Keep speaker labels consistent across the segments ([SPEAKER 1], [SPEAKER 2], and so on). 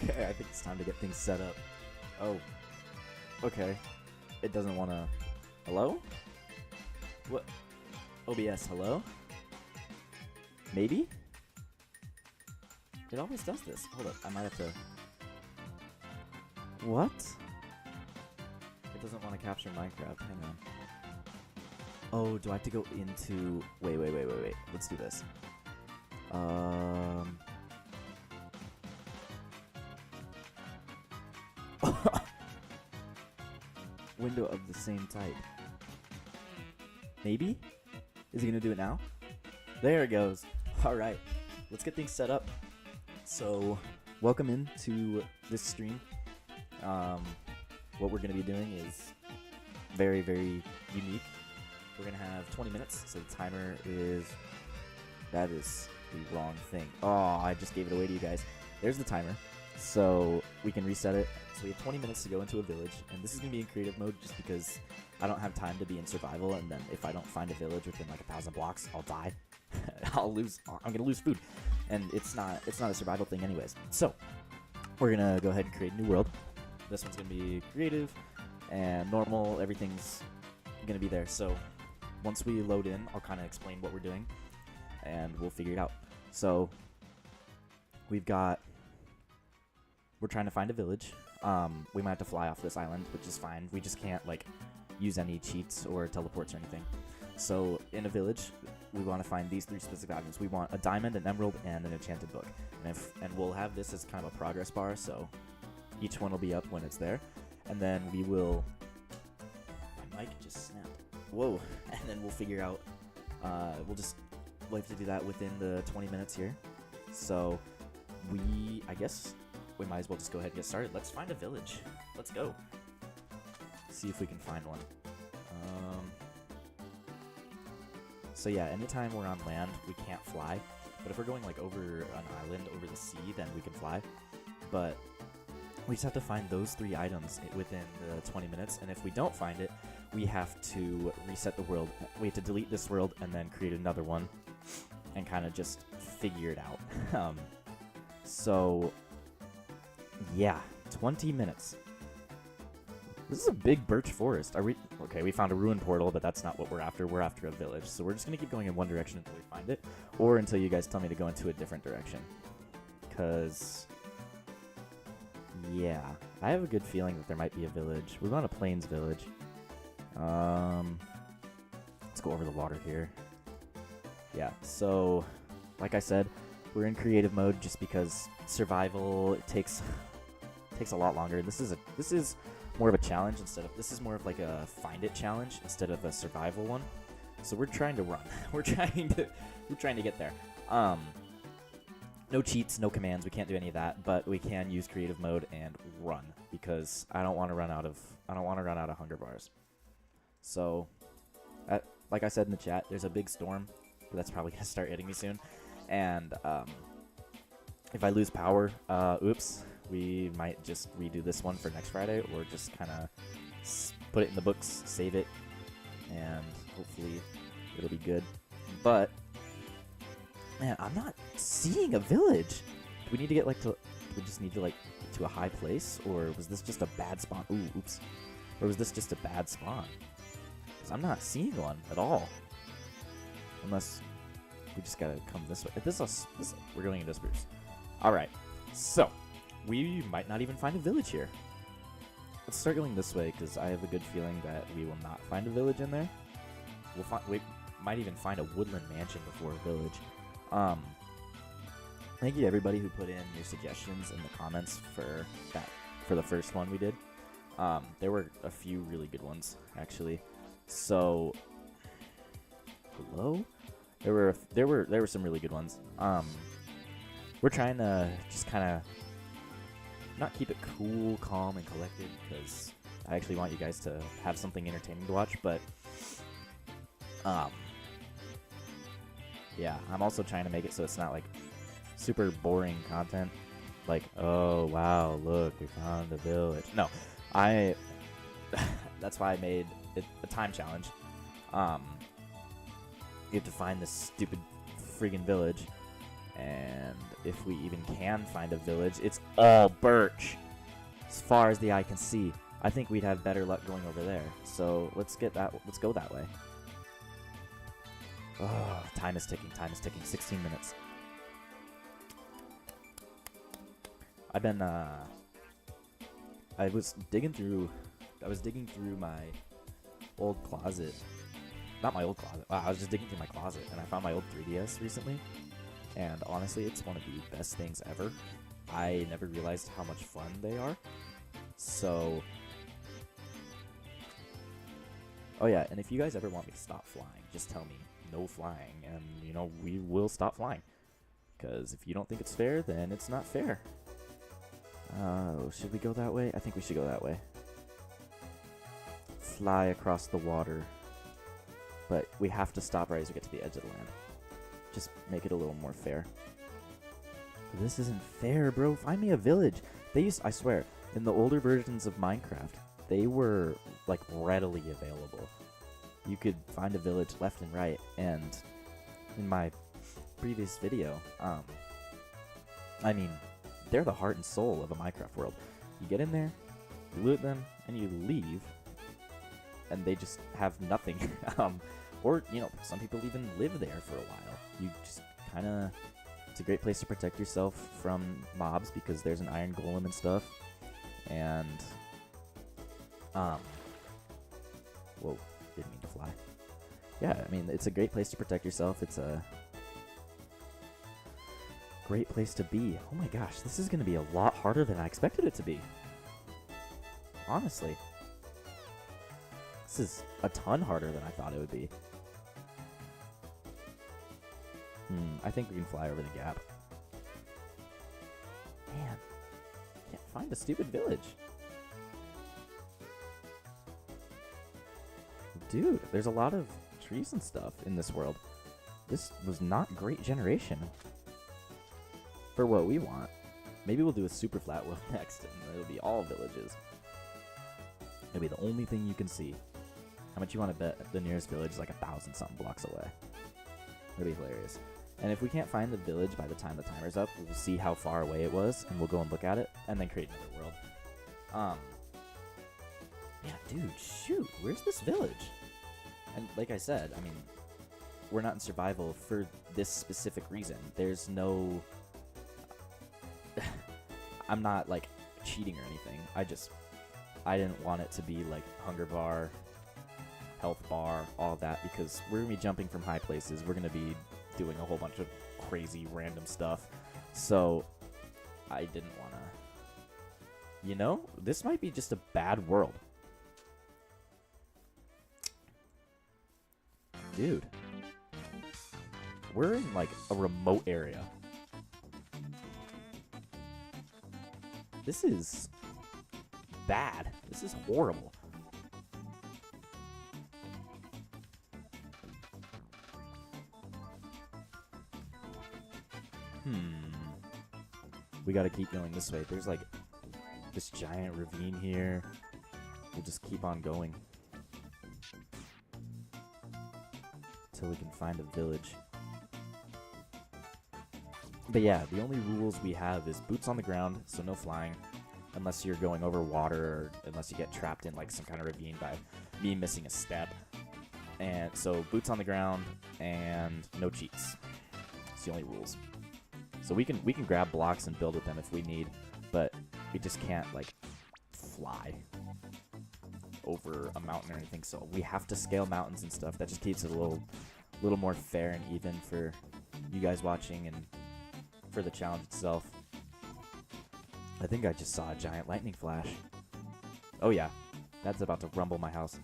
[SPEAKER 1] Okay, I think it's time to get things set up. Oh, okay. It doesn't want to... Hello? What? OBS, hello? Maybe? It always does this. Hold up, I might have to... What? It doesn't want to capture Minecraft. Hang on. Oh, do I have to go into... Wait. Let's do this. Window of the same type. Maybe? Is he gonna do it now? There it goes. Alright, let's get things set up. So, welcome into this stream. What we're gonna be doing is very, very unique. We're gonna have 20 minutes, so the timer is... That is the wrong thing. Oh, I just gave it away to you guys. There's the timer. So we can reset it. So we have 20 minutes to go into a village, and this is going to be in creative mode just because I don't have time to be in survival, and then if I don't find a village within like 1,000 blocks, I'll die. I'm going to lose food, and it's not a survival thing anyways. So we're going to go ahead and create a new world. This one's going to be creative and normal. Everything's going to be there. So once we load in, I'll kind of explain what we're doing, and we'll figure it out. So we're trying to find a village. We might have to fly off this island, which is fine. We just can't like use any cheats or teleports or anything. So in a village, we want to find these 3 specific items. We want a diamond, an emerald, and an enchanted book. And we'll have this as kind of a progress bar, so each one will be up when it's there. And then we will... My mic just snapped. Whoa. And then we'll figure out... We'll have to do that within the 20 minutes here. So I guess we might as well just go ahead and get started. Let's find a village. Let's go. See if we can find one. So yeah, anytime we're on land, we can't fly. But if we're going like over an island, over the sea, then we can fly. But we just have to find those 3 items within the 20 minutes. And if we don't find it, we have to reset the world. We have to delete this world and then create another one and kind of just figure it out. So yeah, 20 minutes. This is a big birch forest. Okay, we found a ruined portal, but that's not what we're after. We're after a village. So we're just going to keep going in one direction until we find it, or until you guys tell me to go into a different direction. Because, yeah, I have a good feeling that there might be a village. We want a plains village. Let's go over the water here. Yeah, so, like I said, we're in creative mode just because survival takes a lot longer. This is more of a challenge this is more of like a find it challenge instead of a survival one. So we're trying to run. we're trying to get there. No cheats, no commands. We can't do any of that, but we can use creative mode and run because I don't want to run out of hunger bars. So, like I said in the chat, there's a big storm that's probably gonna start hitting me soon, and if I lose power, oops. We might just redo this one for next Friday, or just kind of put it in the books, save it, and hopefully it'll be good. But, man, I'm not seeing a village. Do we need to get, like, do we just need to, like, get to a high place, or was this just a bad spawn? Ooh, oops. Or was this just a bad spawn? Because I'm not seeing one at all. Unless we just gotta come this way. We're going into Spruce. Alright, so... we might not even find a village here. Let's start going this way, because I have a good feeling that we will not find a village in there. We might even find a woodland mansion before a village. Thank you to everybody who put in your suggestions in the comments for the first one we did. There were a few really good ones, actually. So, hello? There were some really good ones. We're trying to just kind of not keep it cool, calm, and collected, because I actually want you guys to have something entertaining to watch, but yeah, I'm also trying to make it so it's not like super boring content, like, oh wow, look, we found a village. No, that's why I made it a time challenge. You have to find this stupid friggin' village, And if we even can find a village, it's all birch. As far as the eye can see. I think we'd have better luck going over there. So let's go that way. Oh, time is ticking, 16 minutes. I've been, I was digging through my old closet. Not my old closet. I was just digging through my closet, and I found my old 3DS recently. And honestly, it's one of the best things ever. I never realized how much fun they are. So, oh yeah, and if you guys ever want me to stop flying, just tell me no flying, and you know, we will stop flying. Because if you don't think it's fair, then it's not fair. Should we go that way? I think we should go that way. Fly across the water. But we have to stop right as we get to the edge of the land. Just make it a little more fair. This isn't fair, bro. Find me a village. I swear, in the older versions of Minecraft, they were, like, readily available. You could find a village left and right, and in my previous video, I mean, they're the heart and soul of a Minecraft world. You get in there, you loot them, and you leave, and they just have nothing. Or, you know, some people even live there for a while. You just kind of... It's a great place to protect yourself from mobs because there's an iron golem and stuff. And... Whoa, didn't mean to fly. Yeah, I mean, it's a great place to protect yourself. It's a... great place to be. Oh my gosh, this is going to be a lot harder than I expected it to be. Honestly. This is a ton harder than I thought it would be. I think we can fly over the gap. Man, can't find a stupid village. Dude, there's a lot of trees and stuff in this world. This was not great generation. For what we want. Maybe we'll do a super flat world next, and it'll be all villages. It'll be the only thing you can see. How much you want to bet the nearest village is like 1,000-something blocks away? It'll be hilarious. And if we can't find the village by the time the timer's up, we'll see how far away it was, and we'll go and look at it, and then create another world. Yeah, dude, shoot, where's this village? And like I said, I mean, we're not in survival for this specific reason. There's no... I'm not, like, cheating or anything. I didn't want it to be, like, hunger bar, health bar, all that, because we're going to be jumping from high places. We're going to be doing a whole bunch of crazy random stuff. So, I didn't want to... You know, this might be just a bad world. Dude. We're in, like, a remote area. This is bad. This is horrible. We gotta keep going this way. There's like this giant ravine here. We'll just keep on going until we can find a village. But yeah, the only rules we have is boots on the ground, so no flying, unless you're going over water or unless you get trapped in like some kind of ravine by me missing a step. And so boots on the ground and no cheats. It's the only rules. So we can grab blocks and build with them if we need, but we just can't like fly over a mountain or anything. So we have to scale mountains and stuff. That just keeps it a little more fair and even for you guys watching and for the challenge itself. I think I just saw a giant lightning flash. Oh yeah, that's about to rumble my house.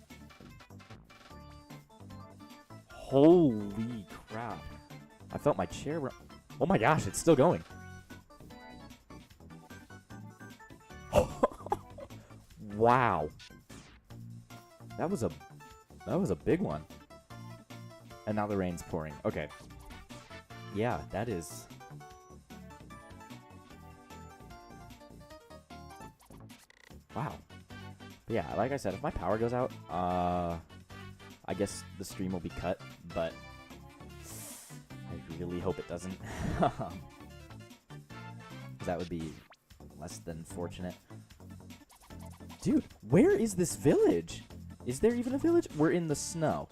[SPEAKER 1] Holy crap. I felt my chair oh my gosh, it's still going. Wow. That was a big one. And now the rain's pouring. Okay. Yeah, that is... Wow. But yeah, like I said, if my power goes out, I guess the stream will be cut, but I really hope it doesn't. That would be less than fortunate. Dude, where is this village? Is there even a village? We're in the snow.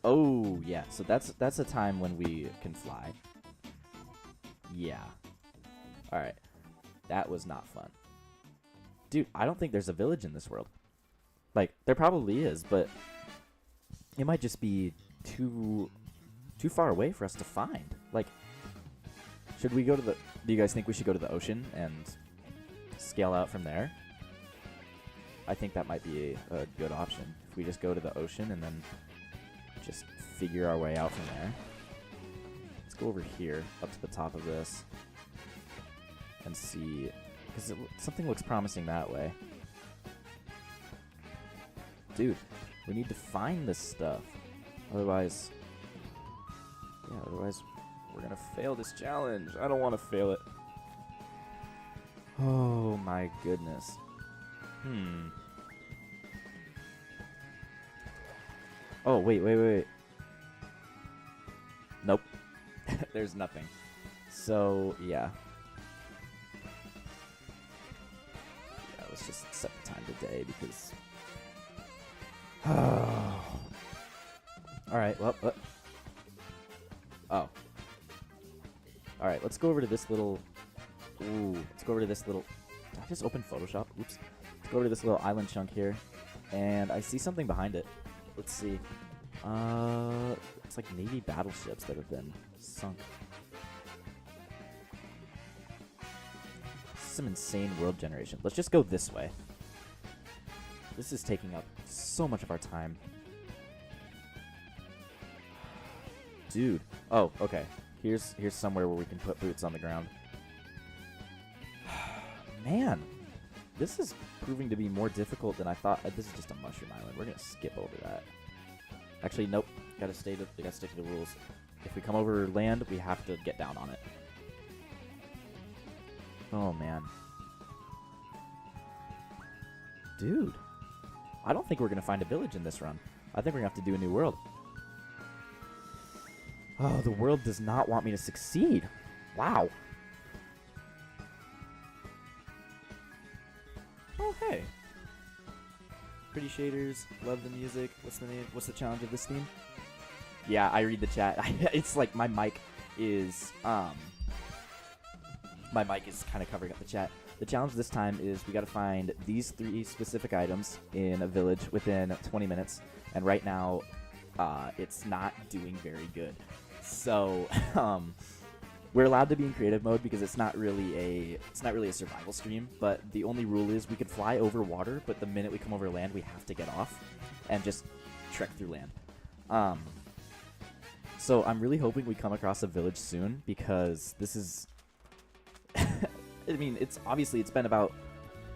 [SPEAKER 1] Oh, yeah. So that's a time when we can fly. Yeah. Alright. That was not fun. Dude, I don't think there's a village in this world. Like, there probably is, but it might just be too far away for us to find. Like, should we go to the... Do you guys think we should go to the ocean and scale out from there? I think that might be a good option. If we just go to the ocean and then just figure our way out from there. Let's go over here, up to the top of this, and see, because something looks promising that way. Dude, we need to find this stuff. Otherwise, yeah, otherwise we're gonna fail this challenge. I don't want to fail it. Oh my goodness. Oh, wait. Nope. There's nothing. So, yeah. Yeah, let's just set the time today because... Alright, well... Oh. Alright, let's go over to this little... Ooh, let's go over to this little... Did I just open Photoshop? Oops. Let's go over to this little island chunk here. And I see something behind it. Let's see. It's like Navy battleships that have been sunk. Some insane world generation. Let's just go this way. This is taking up so much of our time. Dude. Oh, okay. Here's somewhere where we can put boots on the ground. Man, this is proving to be more difficult than I thought. This is just a mushroom island. We're gonna skip over that. Actually, nope. Gotta stick to the rules. If we come over land, we have to get down on it. Oh man, dude, I don't think we're gonna find a village in this run. I think we're gonna have to do a new world. Oh, the world does not want me to succeed. Wow. Oh, hey. Pretty shaders. Love the music. What's the name? What's the challenge of this theme? Yeah, I read the chat. It's like my mic is kind of covering up the chat. The challenge this time is we got to find these 3 specific items in a village within 20 minutes. And right now, it's not doing very good. So, we're allowed to be in creative mode because it's not really a survival stream, but the only rule is we can fly over water, but the minute we come over land, we have to get off and just trek through land. So I'm really hoping we come across a village soon because this is I mean, it's been about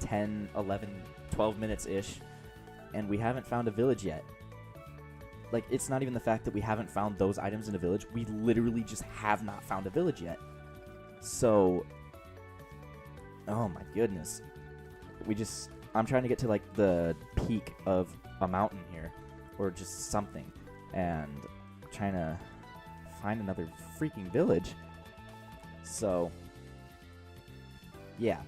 [SPEAKER 1] 10, 11, 12 minutes-ish and we haven't found a village yet. Like, it's not even the fact that we haven't found those items in a village. We literally just have not found a village yet. So, oh my goodness. I'm trying to get to, like, the peak of a mountain here. Or just something. And trying to find another freaking village. So, yeah.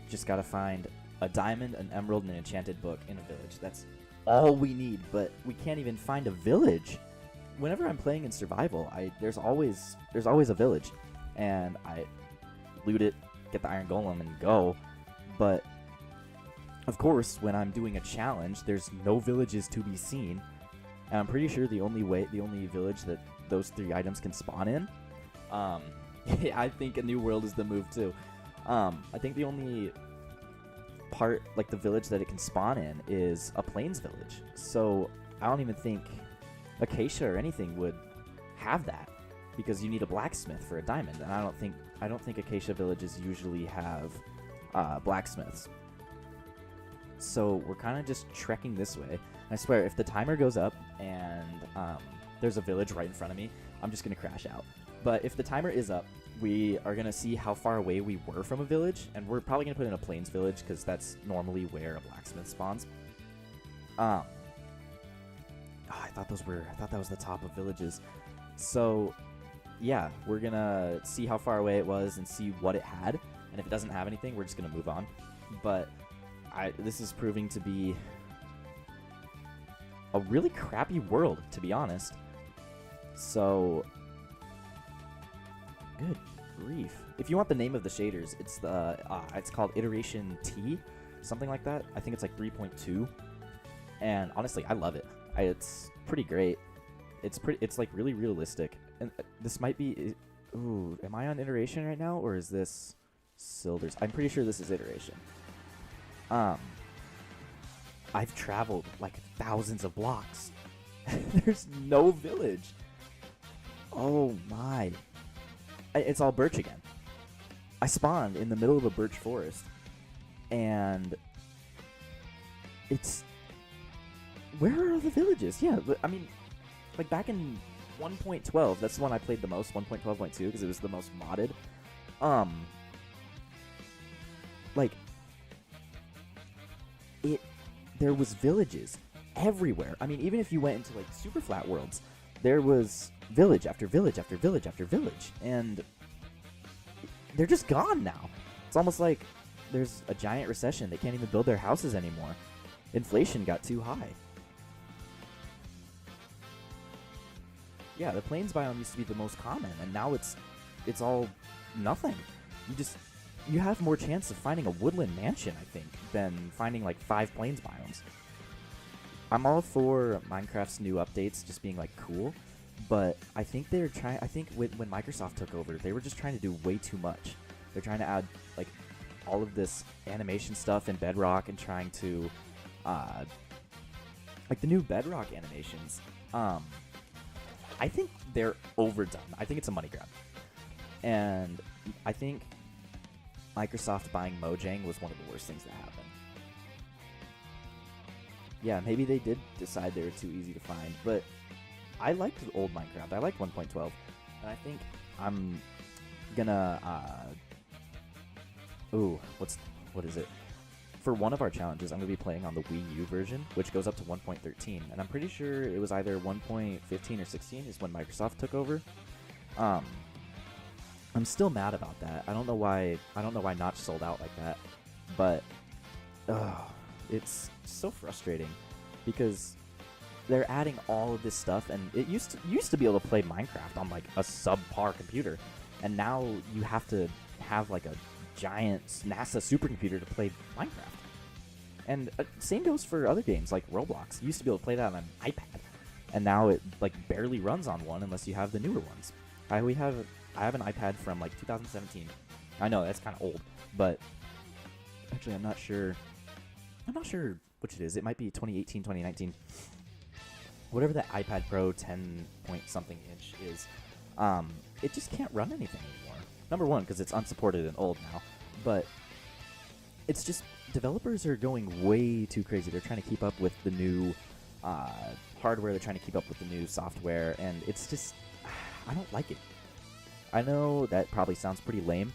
[SPEAKER 1] Just gotta find a diamond, an emerald, and an enchanted book in a village. That's all we need, but we can't even find a village. Whenever I'm playing in survival, there's always a village, and I loot it, get the iron golem, and go. But of course, when I'm doing a challenge, there's no villages to be seen, and I'm pretty sure the only village that those 3 items can spawn in, I think a new world is the move too. I think the only part, like the village that it can spawn in, is a plains village. So I don't even think Acacia or anything would have that because you need a blacksmith for a diamond, and I don't think Acacia villages usually have blacksmiths. So we're kind of just trekking this way. I swear, if the timer goes up and there's a village right in front of me, I'm just gonna crash out. But if the timer is up, we are going to see how far away we were from a village, and we're probably going to put in a plains village because that's normally where a blacksmith spawns. I thought that was the top of villages. So, yeah, we're gonna see how far away it was and see what it had. And if it doesn't have anything, we're just gonna move on. But this is proving to be a really crappy world, to be honest. So, good grief. If you want the name of the shaders, it's called Iteration T, something like that. I think it's like 3.2. And honestly, I love it. It's pretty great. It's like really realistic. And this might be, ooh, am I on Iteration right now, or is this Silders? I'm pretty sure this is Iteration. I've traveled like thousands of blocks. There's no village. Oh my. It's all birch again. I spawned in the middle of a birch forest, and it's... Where are the villages? Yeah, I mean, like back in 1.12, that's the one I played the most, 1.12.2, because it was the most modded. Like, there was villages everywhere. I mean, even if you went into like super flat worlds, there was village after village after village after village, and they're just gone now. It's almost like there's a giant recession. They can't even build their houses anymore. Inflation got too high. Yeah, the plains biome used to be the most common, and now it's all nothing. You have more chance of finding a woodland mansion, I think, than finding like 5 plains biomes. I'm all for Minecraft's new updates just being like cool, but I think when Microsoft took over, they were just trying to do way too much. They're trying to add like all of this animation stuff in Bedrock and trying to like the new Bedrock animations. I think they're overdone. I think it's a money grab. And I think Microsoft buying Mojang was one of the worst things that happened. Yeah, maybe they did decide they were too easy to find, but I liked the old Minecraft. I liked 1.12, and I think I'm gonna what is it? For one of our challenges, I'm gonna be playing on the Wii U version, which goes up to 1.13, and I'm pretty sure it was either 1.15 or 16 is when Microsoft took over. I'm still mad about that. I don't know why Notch sold out like that, but it's so frustrating because they're adding all of this stuff, and it used to be able to play Minecraft on like a subpar computer, and now you have to have like a giant NASA supercomputer to play Minecraft. And same goes for other games like Roblox. You used to be able to play that on an iPad, and now it like barely runs on one unless you have the newer ones. I have an iPad from like 2017. I know that's kind of old, but actually I'm not sure which it is. It might be 2018, 2019. Whatever that iPad Pro 10 point something inch is, it just can't run anything anymore. Number one, because it's unsupported and old now, but it's just developers are going way too crazy. They're trying to keep up with the new hardware. They're trying to keep up with the new software, and it's just I don't like it. I know that probably sounds pretty lame,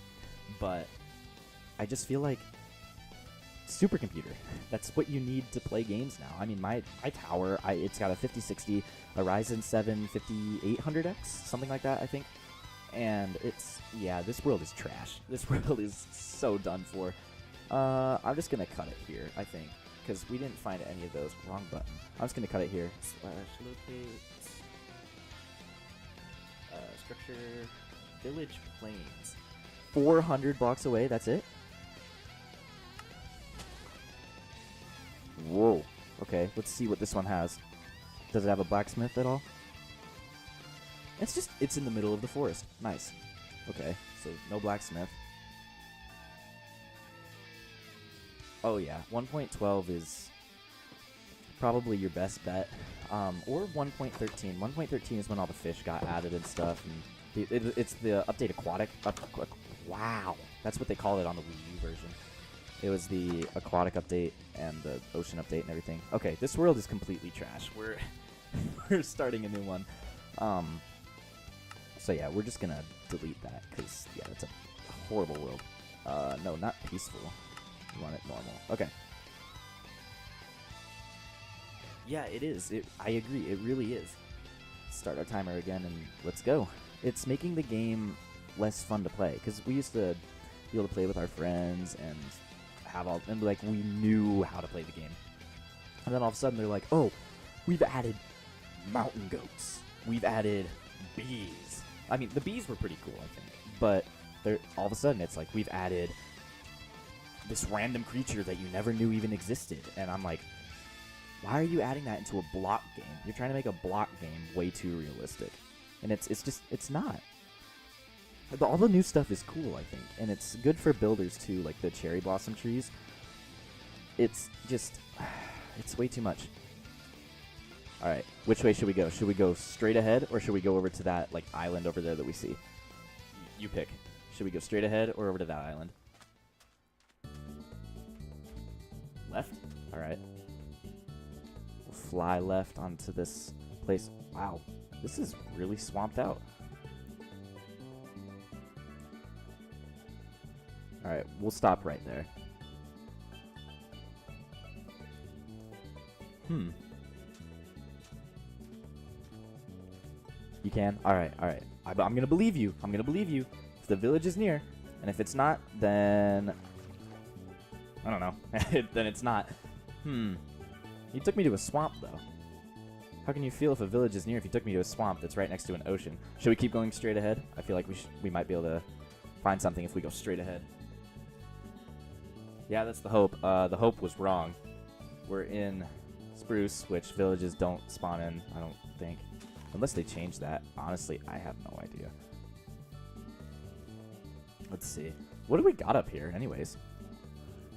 [SPEAKER 1] but I just feel like supercomputer. That's what you need to play games now. I mean, my tower, it's got a 5060, a Ryzen 7 5800X, something like that, I think. And this world is trash. This world is so done for. I'm just gonna cut it here, I think, because we didn't find any of those. Wrong button. I'm just gonna cut it here. /locate structure village plains. 400 blocks away. That's it. Whoa. Okay, let's see what this one has. Does it have a blacksmith at all? It's in the middle of the forest. Nice. Okay, so no blacksmith. Oh yeah, 1.12 is probably your best bet. Or 1.13. 1.13 is when all the fish got added and stuff, and it's the update aquatic. Wow, that's what they called it on the Wii U version. It was the aquatic update and the ocean update and everything. Okay, this world is completely trash. We're starting a new one. So yeah, we're just gonna delete that because yeah, that's a horrible world. No, not peaceful. We want it normal. Okay. Yeah, it is. I agree. It really is. start our timer again and let's go. It's making the game less fun to play because we used to be able to play with our friends and have all and like we knew how to play the game. And then all of a sudden they're like, "Oh, we've added mountain goats. We've added bees." I mean, the bees were pretty cool, I think, but they're all of a sudden it's like we've added this random creature that you never knew even existed, and I'm like, why are you adding that into a block game? You're trying to make a block game way too realistic, and it's not. All the new stuff is cool, I think, and it's good for builders too, like the cherry blossom trees. It's just, it's way too much. All right, which way should we go? Should we go straight ahead, or should we go over to that like island over there that we see? You pick. Should we go straight ahead or over to that island? Left? All right. We'll fly left onto this place. Wow, this is really swamped out. All right, we'll stop right there. You can? All right, all right. I'm going to believe you. I'm going to believe you. If the village is near, and if it's not, then I don't know. Then it's not. You took me to a swamp, though. How can you feel if a village is near if you took me to a swamp that's right next to an ocean? Should we keep going straight ahead? I feel like we might be able to find something if we go straight ahead. Yeah, that's the hope. The hope was wrong. We're in Spruce, which villages don't spawn in, I don't think. Unless they change that. Honestly, I have no idea. Let's see. What do we got up here, anyways?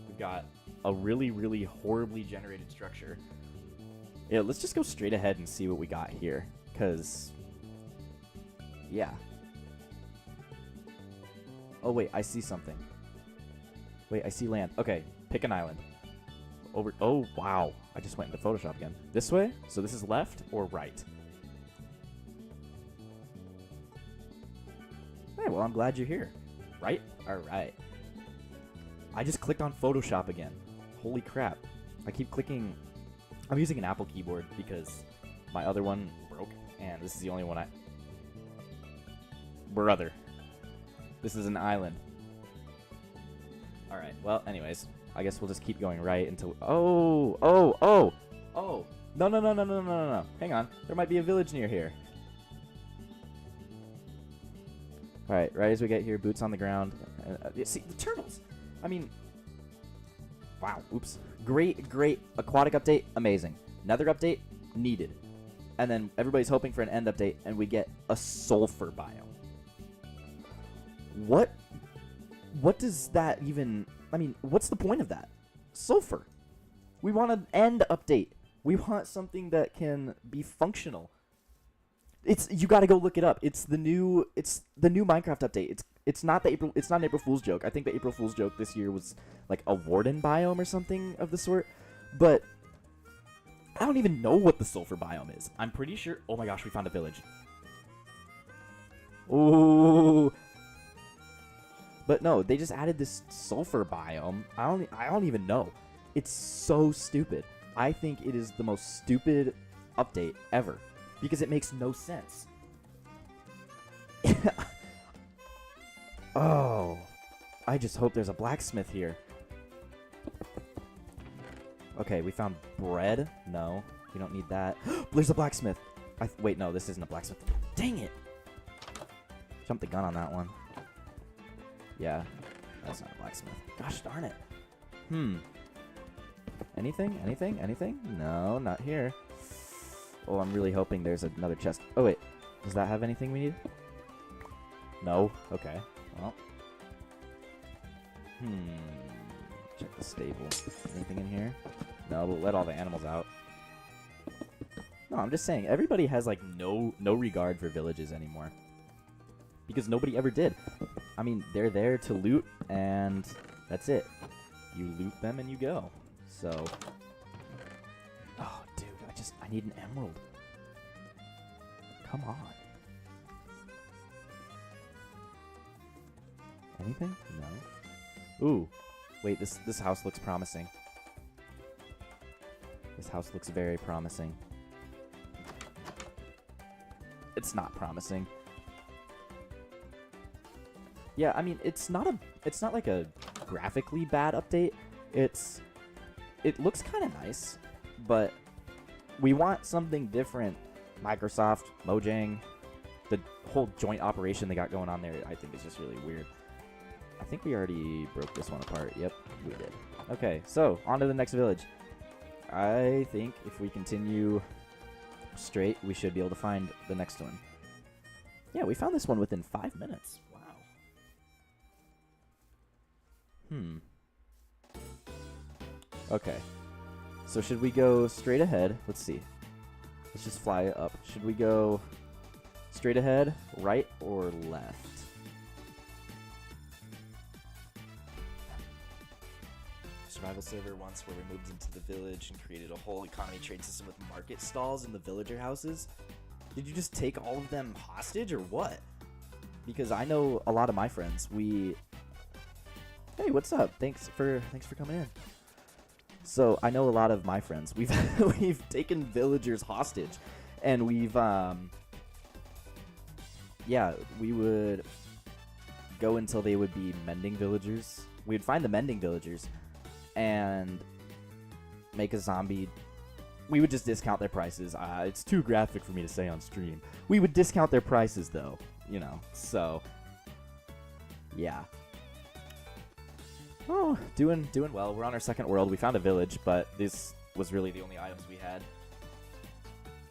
[SPEAKER 1] We've got a really, really horribly generated structure. Yeah, let's just go straight ahead and see what we got here. Because, yeah. Oh, wait, I see something. Wait, I see land. Okay, pick an island. Over. Oh, wow. I just went into Photoshop again. This way? So this is left or right? Hey, well, I'm glad you're here. Right? All right. I just clicked on Photoshop again. Holy crap. I keep clicking. I'm using an Apple keyboard because my other one broke, and this is the only one I... Brother. This is an island. Alright, well, anyways. I guess we'll just keep going right until... Oh! No. Hang on. There might be a village near here. Alright, right as we get here, boots on the ground. See, the turtles! I mean... Wow, oops. Great aquatic update, amazing. Nether update, needed. And then everybody's hoping for an end update, and we get a sulfur biome. What does that even... I mean, what's the point of that? Sulfur. We want an end update. We want something that can be functional. You got to go look it up. It's the new Minecraft update. It's not an April Fool's joke. I think the April Fool's joke this year was like a warden biome or something of the sort. But I don't even know what the sulfur biome is. I'm pretty sure. Oh my gosh, we found a village. Ooh. But no, they just added this sulfur biome. I don't even know. It's so stupid. I think it is the most stupid update ever because it makes no sense. Oh, I just hope there's a blacksmith here. Okay, we found bread. No, we don't need that. There's a blacksmith. Wait, no, this isn't a blacksmith. Dang it. Jumped the gun on that one. Yeah, that's not a blacksmith. Gosh darn it. Anything? No, not here. Oh, I'm really hoping there's another chest. Oh, wait. Does that have anything we need? No? Okay. Well. Check the stable. Anything in here? No, we'll let all the animals out. No, I'm just saying, everybody has, like, no regard for villages anymore. Because nobody ever did. I mean, they're there to loot, and that's it. You loot them and you go. So... Oh, dude, I need an emerald. Come on. Anything? No. Ooh. Wait, this house looks promising. This house looks very promising. it's not promising. Yeah, I mean, it's not like a graphically bad update. It looks kind of nice, but we want something different. Microsoft, Mojang, the whole joint operation they got going on there, I think is just really weird. I think we already broke this one apart. Yep, we did. Okay, so on to the next village. I think if we continue straight, we should be able to find the next one. Yeah, we found this one within 5 minutes. Wow. Okay. So should we go straight ahead? Let's see. Let's just fly up. Should we go straight ahead, right, or left? Survival server once where we moved into the village and created a whole economy trade system with market stalls in the villager houses. Did you just take all of them hostage or what? Because I know a lot of my friends, Hey, what's up? Thanks for coming in. So I know a lot of my friends. We've taken villagers hostage, and we would go until they would be mending villagers. We'd find the mending villagers and make a zombie. We would just discount their prices. It's too graphic for me to say on stream. We would discount their prices though, you know. So yeah. Oh, doing well. We're on our second world. We found a village, but this was really the only items we had.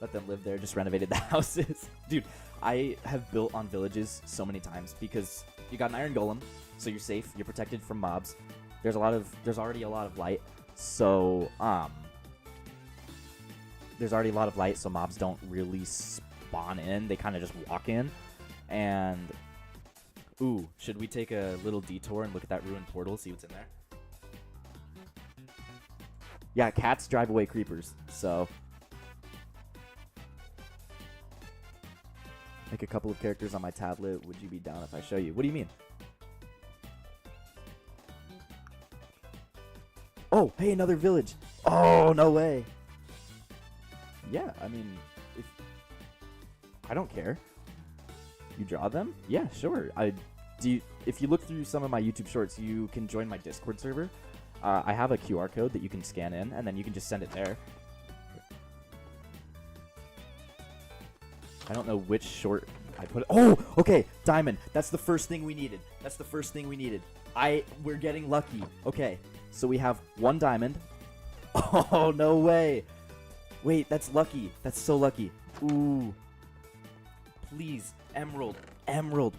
[SPEAKER 1] Let them live there. Just renovated the houses. Dude, I have built on villages so many times because you got an iron golem, so you're safe. You're protected from mobs. There's already a lot of light, so so mobs don't really spawn in. They kind of just walk in, and ooh, should we take a little detour and look at that ruined portal, see what's in there? Yeah, cats drive away creepers, so make a couple of characters on my tablet. Would you be down if I show you? What do you mean? Oh, hey, another village. Oh, no way. Yeah, I mean, I don't care. You draw them? Yeah, sure. If you look through some of my YouTube shorts, you can join my Discord server. I have a QR code that you can scan in, and then you can just send it there. I don't know which short I put. Oh, okay, diamond. That's the first thing we needed. We're getting lucky. Okay, so we have 1 diamond. Oh, no way. Wait, that's lucky. That's so lucky. Ooh. Please, emerald.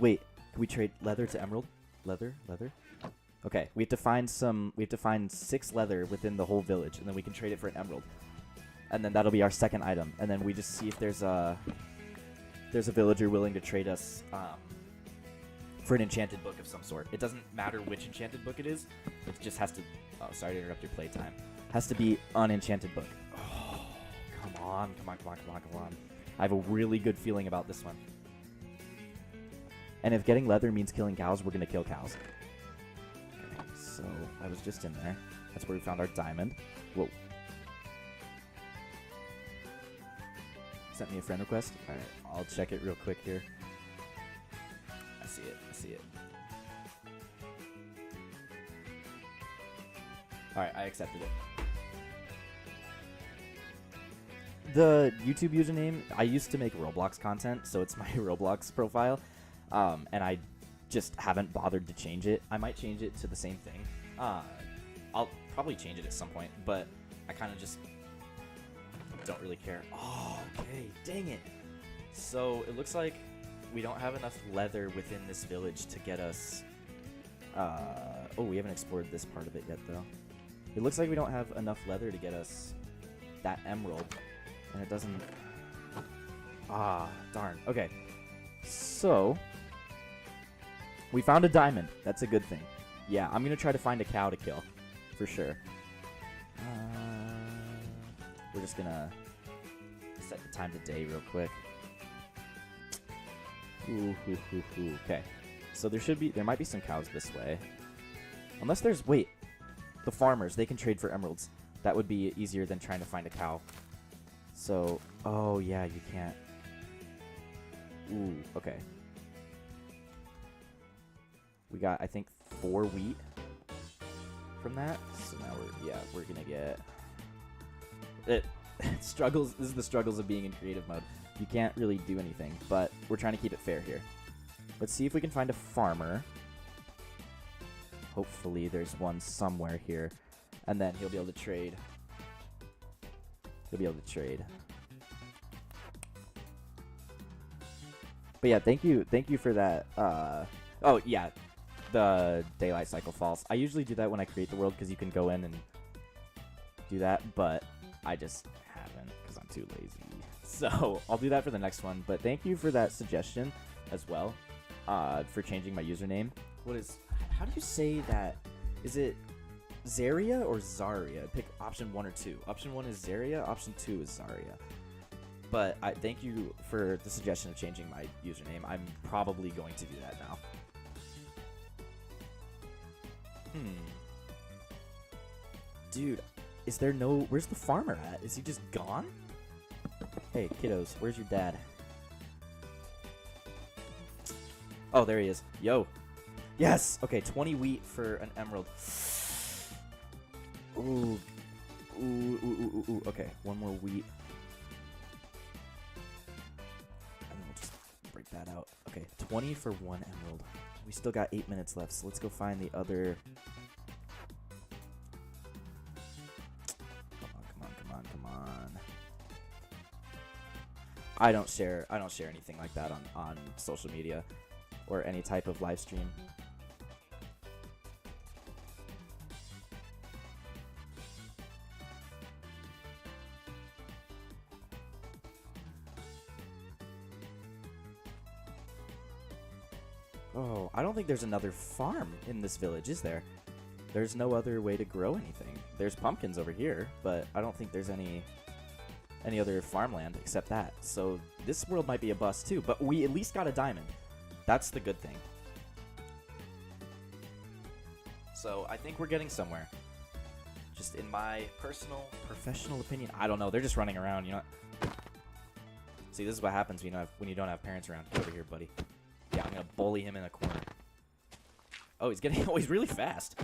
[SPEAKER 1] Wait, can we trade leather to emerald? Leather. Okay, we have to find 6 leather within the whole village, and then we can trade it for an emerald. And then that'll be our second item. And then we just see if there's a villager willing to trade us for an enchanted book of some sort. It doesn't matter which enchanted book it is. It just has to. Oh, sorry to interrupt your playtime. Has to be an enchanted book. Oh, come on. I have a really good feeling about this one. And if getting leather means killing cows, we're gonna kill cows. Okay, so I was just in there. That's where we found our diamond. Whoa. Sent me a friend request? Alright, I'll check it real quick here. I see it. Alright, I accepted it. The YouTube username, I used to make Roblox content, so it's my Roblox profile. And I just haven't bothered to change it. I might change it to the same thing. I'll probably change it at some point, but I kind of just don't really care. Oh, okay. Dang it. So it looks like we don't have enough leather within this village to get us... oh, we haven't explored this part of it yet, though. It looks like we don't have enough leather to get us that emerald. And it doesn't... Ah, darn. Okay. So... we found a diamond. That's a good thing. Yeah, I'm going to try to find a cow to kill. For sure. We're just going to set the time to day real quick. Okay. So there might be some cows this way. Unless there's... wait. The farmers, they can trade for emeralds. That would be easier than trying to find a cow. So... oh, yeah, you can't. Ooh, okay. We got, I think, 4 wheat from that. So now we're gonna get it. Struggles. This is the struggles of being in creative mode. You can't really do anything, but we're trying to keep it fair here. Let's see if we can find a farmer. Hopefully there's one somewhere here, and then he'll be able to trade. He'll be able to trade. But yeah, thank you for that. Oh yeah, the daylight cycle false. I usually do that when I create the world because you can go in and do that, but I just haven't because I'm too lazy. So I'll do that for the next one. But thank you for that suggestion as well, for changing my username. How do you say that? Is it Zaria or Zarya? Pick option 1 or 2. Option 1 is Zaria, option 2 is Zarya. But I thank you for the suggestion of changing my username. I'm probably going to do that now. Dude, is there no... Where's the farmer at? Is he just gone? Hey, kiddos, where's your dad? Oh, there he is. Yo. Yes! Okay, 20 wheat for an emerald. Ooh. Ooh. Okay, 1 more wheat. And then we'll just break that out. Okay, 20 for 1 emerald. We still got 8 minutes left, so let's go find the other... Come on. I don't share anything like that on social media or any type of live stream. Oh, I don't think there's another farm in this village, is there? There's no other way to grow anything. There's pumpkins over here, but I don't think there's any other farmland except that. So this world might be a bust too, but we at least got a diamond. That's the good thing. So I think we're getting somewhere. Just in my professional opinion. I don't know. They're just running around, you know. See, this is what happens when you don't have parents around. Get over here, buddy. Yeah, I'm gonna bully him in a corner. Oh, he's really fast.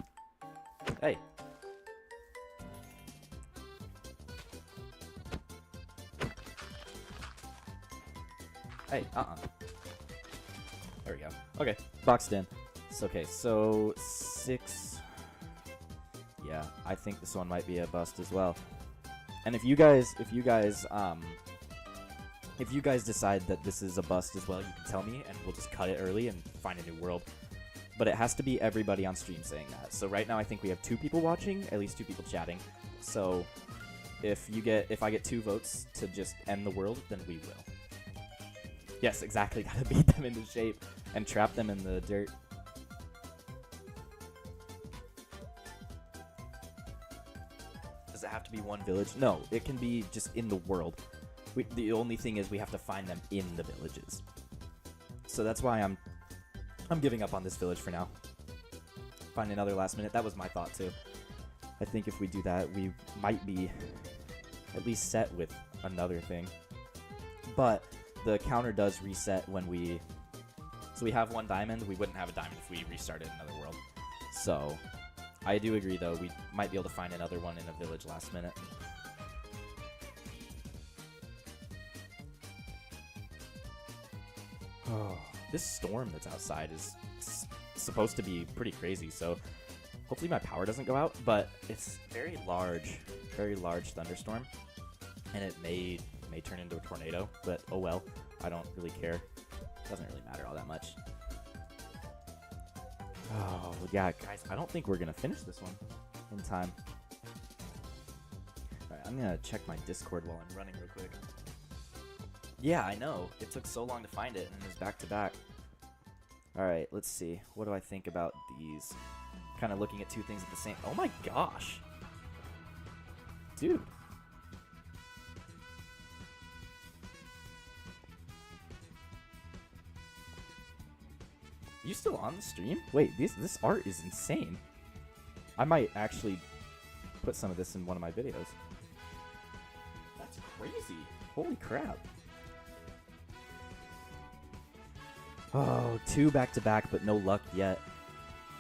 [SPEAKER 1] Hey. Hey, There we go. Okay, boxed in. It's okay, so 6. Yeah, I think this one might be a bust as well. And if you guys decide that this is a bust as well, you can tell me, and we'll just cut it early and find a new world. But it has to be everybody on stream saying that. So right now I think we have 2 people watching, at least 2 people chatting. So if I get 2 votes to just end the world, then we will. Yes, exactly. Gotta beat them into shape and trap them in the dirt. Does it have to be one village? No, it can be just in the world. The only thing is we have to find them in the villages. So that's why I'm giving up on this village for now. Find another last minute. That was my thought too. I think if we do that, we might be at least set with another thing. But the counter does reset when we... So we have 1 diamond. We wouldn't have a diamond if we restarted another world. So I do agree, though. We might be able to find another one in a village last minute. Oh, this storm that's outside is supposed to be pretty crazy, so hopefully my power doesn't go out, but it's very large thunderstorm, and it may turn into a tornado, but oh well, I don't really care. It doesn't really matter all that much. Oh, yeah, guys, I don't think we're going to finish this one in time. Alright, I'm going to check my Discord while I'm running real quick. Yeah, I know. It took so long to find it, and it was back-to-back. Alright, let's see. What do I think about these? Kind of looking at 2 things at the same... Oh my gosh! Dude. You still on the stream? Wait, this art is insane. I might actually put some of this in one of my videos. That's crazy. Holy crap. Oh, 2 back-to-back, but no luck yet.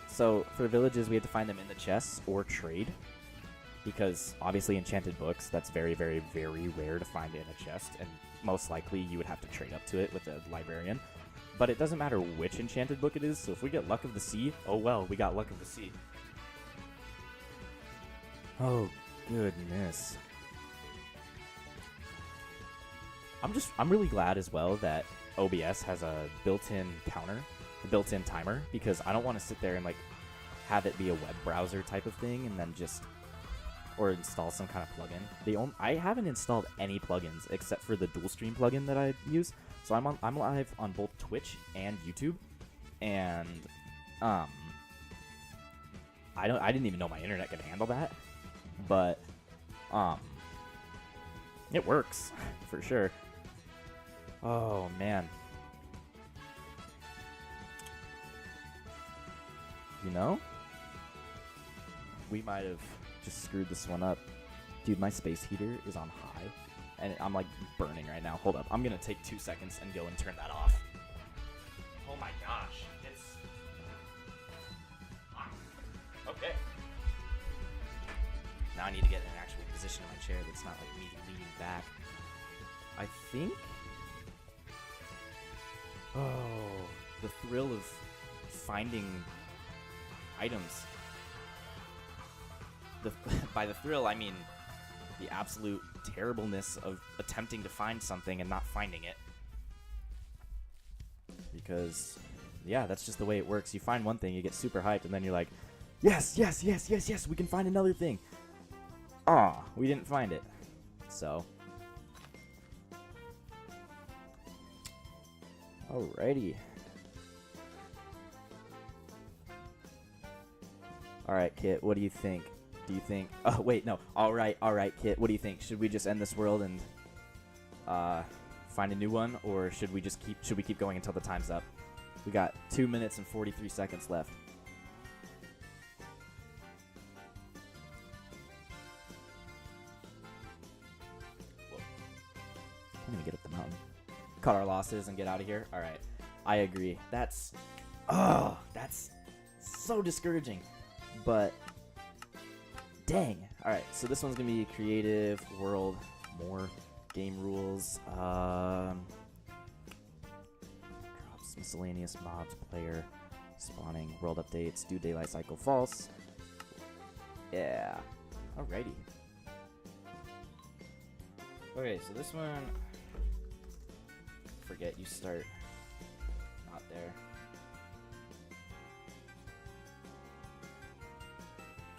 [SPEAKER 1] So, for villages, we have to find them in the chests or trade. Because, obviously, enchanted books, that's very, very, very rare to find in a chest. And most likely, you would have to trade up to it with a librarian. But it doesn't matter which enchanted book it is, so if we get Luck of the Sea, oh well, we got Luck of the Sea. Oh, goodness. I'm really glad as well that OBS has a built-in counter, a built-in timer, because I don't want to sit there and like have it be a web browser type of thing and then just or install some kind of plugin. I haven't installed any plugins except for the dual stream plugin that I use. So I'm live on both Twitch and YouTube, and I didn't even know my internet could handle that, but it works for sure. Oh man. You know? We might have just screwed this one up. Dude, my space heater is on high, and I'm like burning right now. Hold up. I'm going to take 2 seconds and go and turn that off. Oh my gosh. It's hot. Okay. Now I need to get in an actual position in my chair that's not like me leaning back. I think... Oh, the thrill of finding items. By the thrill, I mean the absolute terribleness of attempting to find something and not finding it. Because, yeah, that's just the way it works. You find one thing, you get super hyped, and then you're like, yes, yes, yes, yes, yes, we can find another thing. Aw, we didn't find it. So... Alrighty. Alright, Kit, what do you think? Do you think... Oh, wait, no. Alright, Kit, what do you think? Should we just end this world and find a new one? Or should we just keep going until the time's up? We got 2 minutes and 43 seconds left. Whoa. Can't even get up the mountain. Cut our losses and get out of here. All right, I agree. That's so discouraging, but dang. All right, so this one's gonna be creative world, more game rules, drops, miscellaneous mobs, player, spawning, world updates, do daylight cycle, false. Yeah, alrighty. Okay, so this one. Forget you start not there.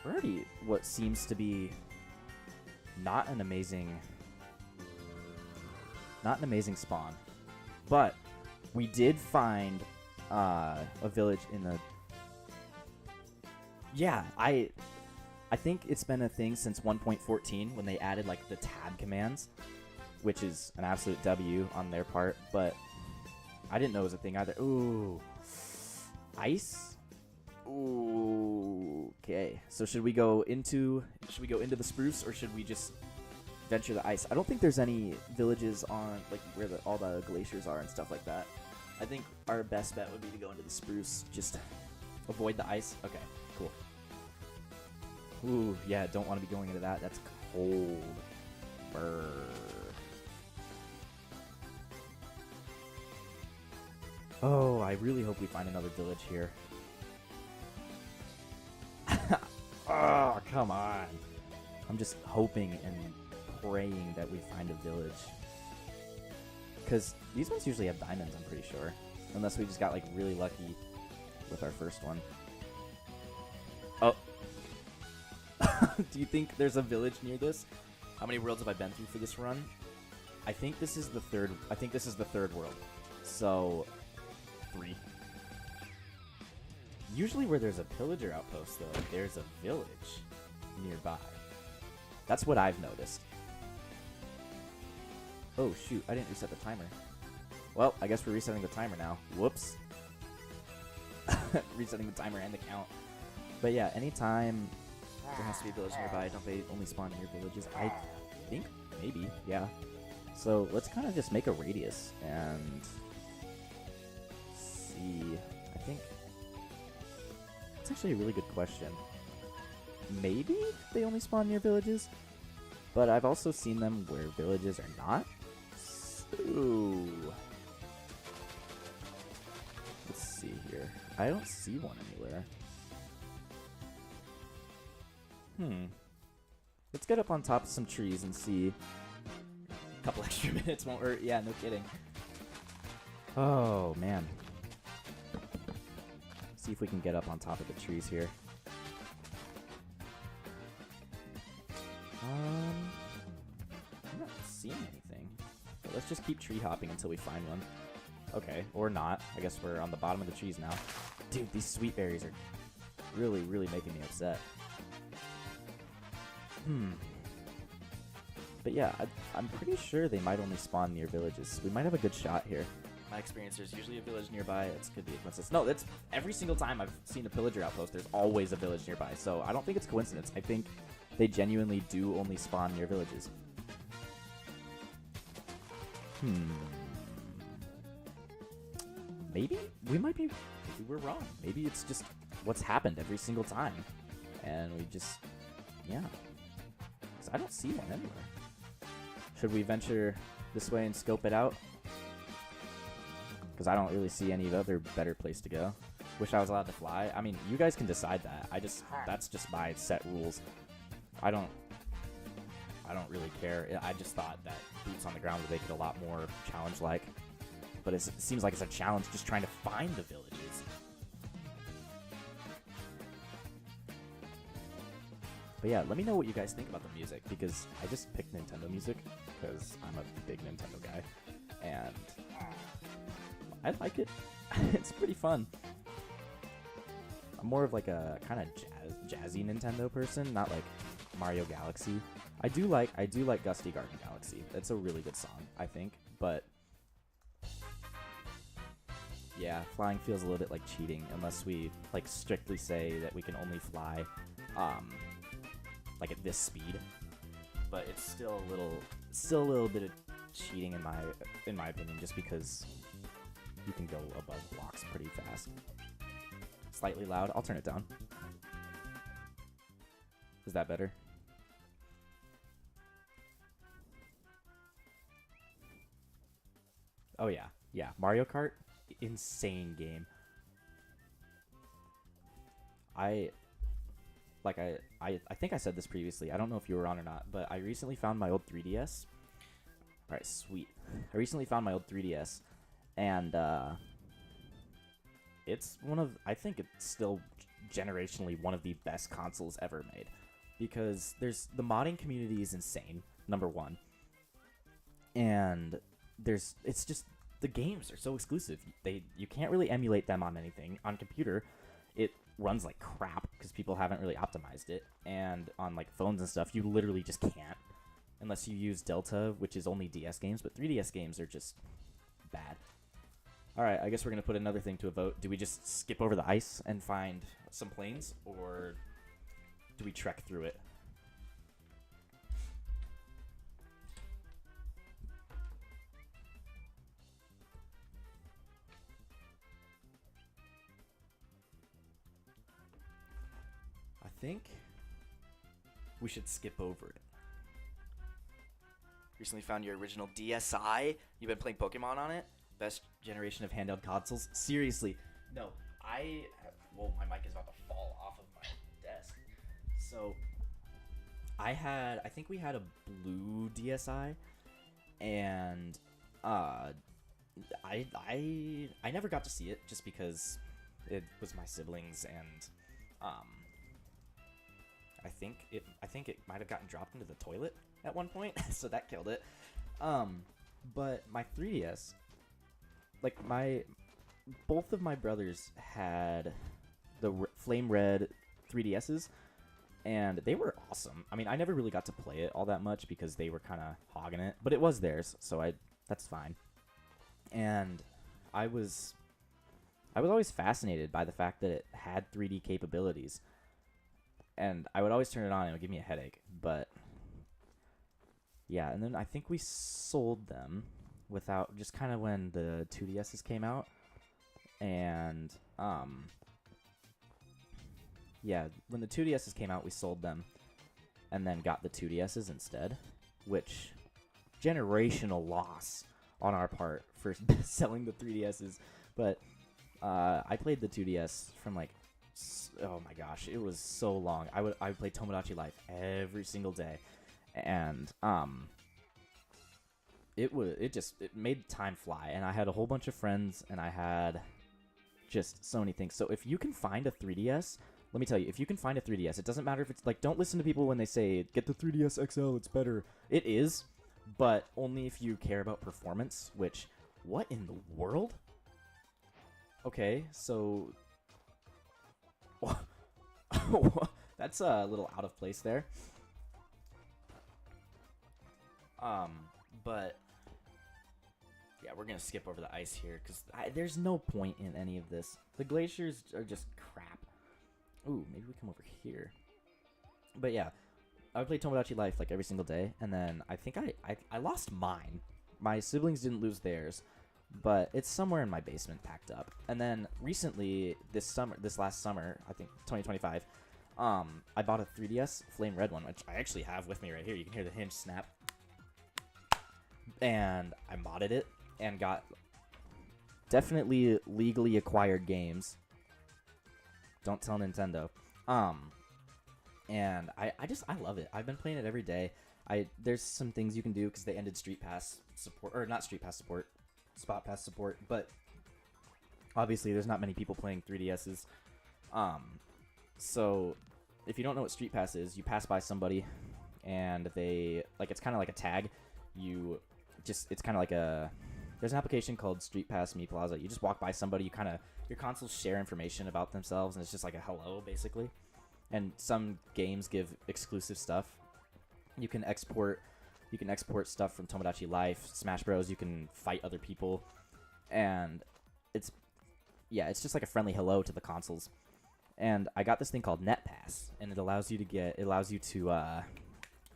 [SPEAKER 1] We're already what seems to be not an amazing spawn, but we did find a village in the I think it's been a thing since 1.14 when they added like the tab commands, which is an absolute W on their part, but I didn't know it was a thing either. Ooh. Ice? Ooh. Okay. So should we go into the spruce, or should we just venture the ice? I don't think there's any villages on like where all the glaciers are and stuff like that. I think our best bet would be to go into the spruce, just avoid the ice. Okay, cool. Ooh, yeah, don't want to be going into that. That's cold. Brr. Oh, I really hope we find another village here. Oh, come on. I'm just hoping and praying that we find a village. Because these ones usually have diamonds, I'm pretty sure. Unless we just got like really lucky with our first one. Oh. Do you think there's a village near this? How many worlds have I been through for this run? I think this is the third world. So 3. Usually where there's a pillager outpost, though, there's a village nearby. That's what I've noticed. Oh, shoot. I didn't reset the timer. Well, I guess we're resetting the timer now. Whoops. Resetting the timer and the count. But yeah, anytime there has to be a village nearby, don't they only spawn near villages? I think maybe, yeah. So let's kind of just make a radius and think it's actually a really good question. Maybe they only spawn near villages, but I've also seen them where villages are not. So let's see here. I don't see one anywhere. Let's get up on top of some trees and see. A couple extra minutes won't hurt. Yeah, no kidding. Oh, man. See if we can get up on top of the trees here. I'm not seeing anything. But let's just keep tree hopping until we find one. Okay, or not. I guess we're on the bottom of the trees now. Dude, these sweet berries are really, really making me upset. But yeah, I'm pretty sure they might only spawn near villages. We might have a good shot here. My experience, there's usually a village nearby. It could be a coincidence. No, that's every single time I've seen a pillager outpost, there's always a village nearby. So I don't think it's coincidence. I think they genuinely do only spawn near villages. Maybe maybe we're wrong. Maybe it's just what's happened every single time, and we just, yeah. 'Cause I don't see one anywhere. Should we venture this way and scope it out? Because I don't really see any other better place to go. Wish I was allowed to fly. I mean, you guys can decide that. That's just my set rules. I don't really care. I just thought that boots on the ground would make it a lot more challenge-like. But it seems like it's a challenge just trying to find the villages. But yeah, let me know what you guys think about the music, because I just picked Nintendo music because I'm a big Nintendo guy, and I like it. It's pretty fun. I'm more of like a kind of jazzy Nintendo person, not like Mario Galaxy. I do like Gusty Garden Galaxy. That's a really good song, I think, but yeah, flying feels a little bit like cheating unless we like strictly say that we can only fly like at this speed. But it's still a little bit of cheating in my opinion, just because you can go above blocks pretty fast. Slightly loud. I'll turn it down. Is that better? Oh yeah. Yeah, Mario Kart, insane game. I think I said this previously. I don't know if you were on or not, but I recently found my old 3DS. All right, sweet. I recently found my old 3DS, and it's I think it's still generationally one of the best consoles ever made, because the modding community is insane, number one, and it's just the games are so exclusive. You can't really emulate them on anything. On computer, it runs like crap because people haven't really optimized it, and on like phones and stuff, you literally just can't, unless you use Delta, which is only DS games, but 3DS games are just bad. Alright, I guess we're going to put another thing to a vote. Do we just skip over the ice and find some plains, or do we trek through it? I think we should skip over it. Recently found your original DSi. You've been playing Pokemon on it? Best generation of handheld consoles? Seriously. No, well, my mic is about to fall off of my desk. So, I think we had a blue DSi, and I never got to see it just because it was my siblings, and I think it might have gotten dropped into the toilet at one point, so that killed it. But my 3DS, like both of my brothers had the flame red 3DSs, and they were awesome. I mean, I never really got to play it all that much because they were kind of hogging it, but it was theirs, so that's fine. And I was always fascinated by the fact that it had 3D capabilities, and I would always turn it on and it would give me a headache. But yeah, and then I think we sold them without, just kind of when the 2DSs came out, And yeah, when the 2DSs came out, we sold them and then got the 2DSs instead, which generational loss on our part for selling the 3DSs. But I played the 2DS from like, oh my gosh, it was so long. I would play Tomodachi Life every single day, and it made time fly. And I had a whole bunch of friends, and I had just so many things. So if you can find a 3DS, let me tell you, if you can find a 3DS, it doesn't matter if it's like, don't listen to people when they say get the 3DS XL, it's better. It is, but only if you care about performance. Which, what in the world? Okay, so that's a little out of place there. But yeah, we're gonna skip over the ice here because there's no point in any of this. The glaciers are just crap. Ooh, maybe we come over here. But yeah, I would play Tomodachi Life like every single day, and then I think I lost mine. My siblings didn't lose theirs, but it's somewhere in my basement packed up. And then recently, this last summer, I think 2025, I bought a 3DS Flame Red one, which I actually have with me right here. You can hear the hinge snap. And I modded it and got definitely legally acquired games. Don't tell Nintendo. And I love it. I've been playing it every day. There's some things you can do because they ended Street Pass support, or not Street Pass support, Spot Pass support, but obviously there's not many people playing 3DSs. So if you don't know what Street Pass is, you pass by somebody and they, like, it's kind of like a tag. It's kind of like there's an application called Street Pass Me Plaza. You just walk by somebody, your consoles share information about themselves, and it's just like a hello, basically. And some games give exclusive stuff. You can export stuff from Tomodachi Life, Smash Bros. You can fight other people, and it's just like a friendly hello to the consoles. And I got this thing called NetPass, and it allows you to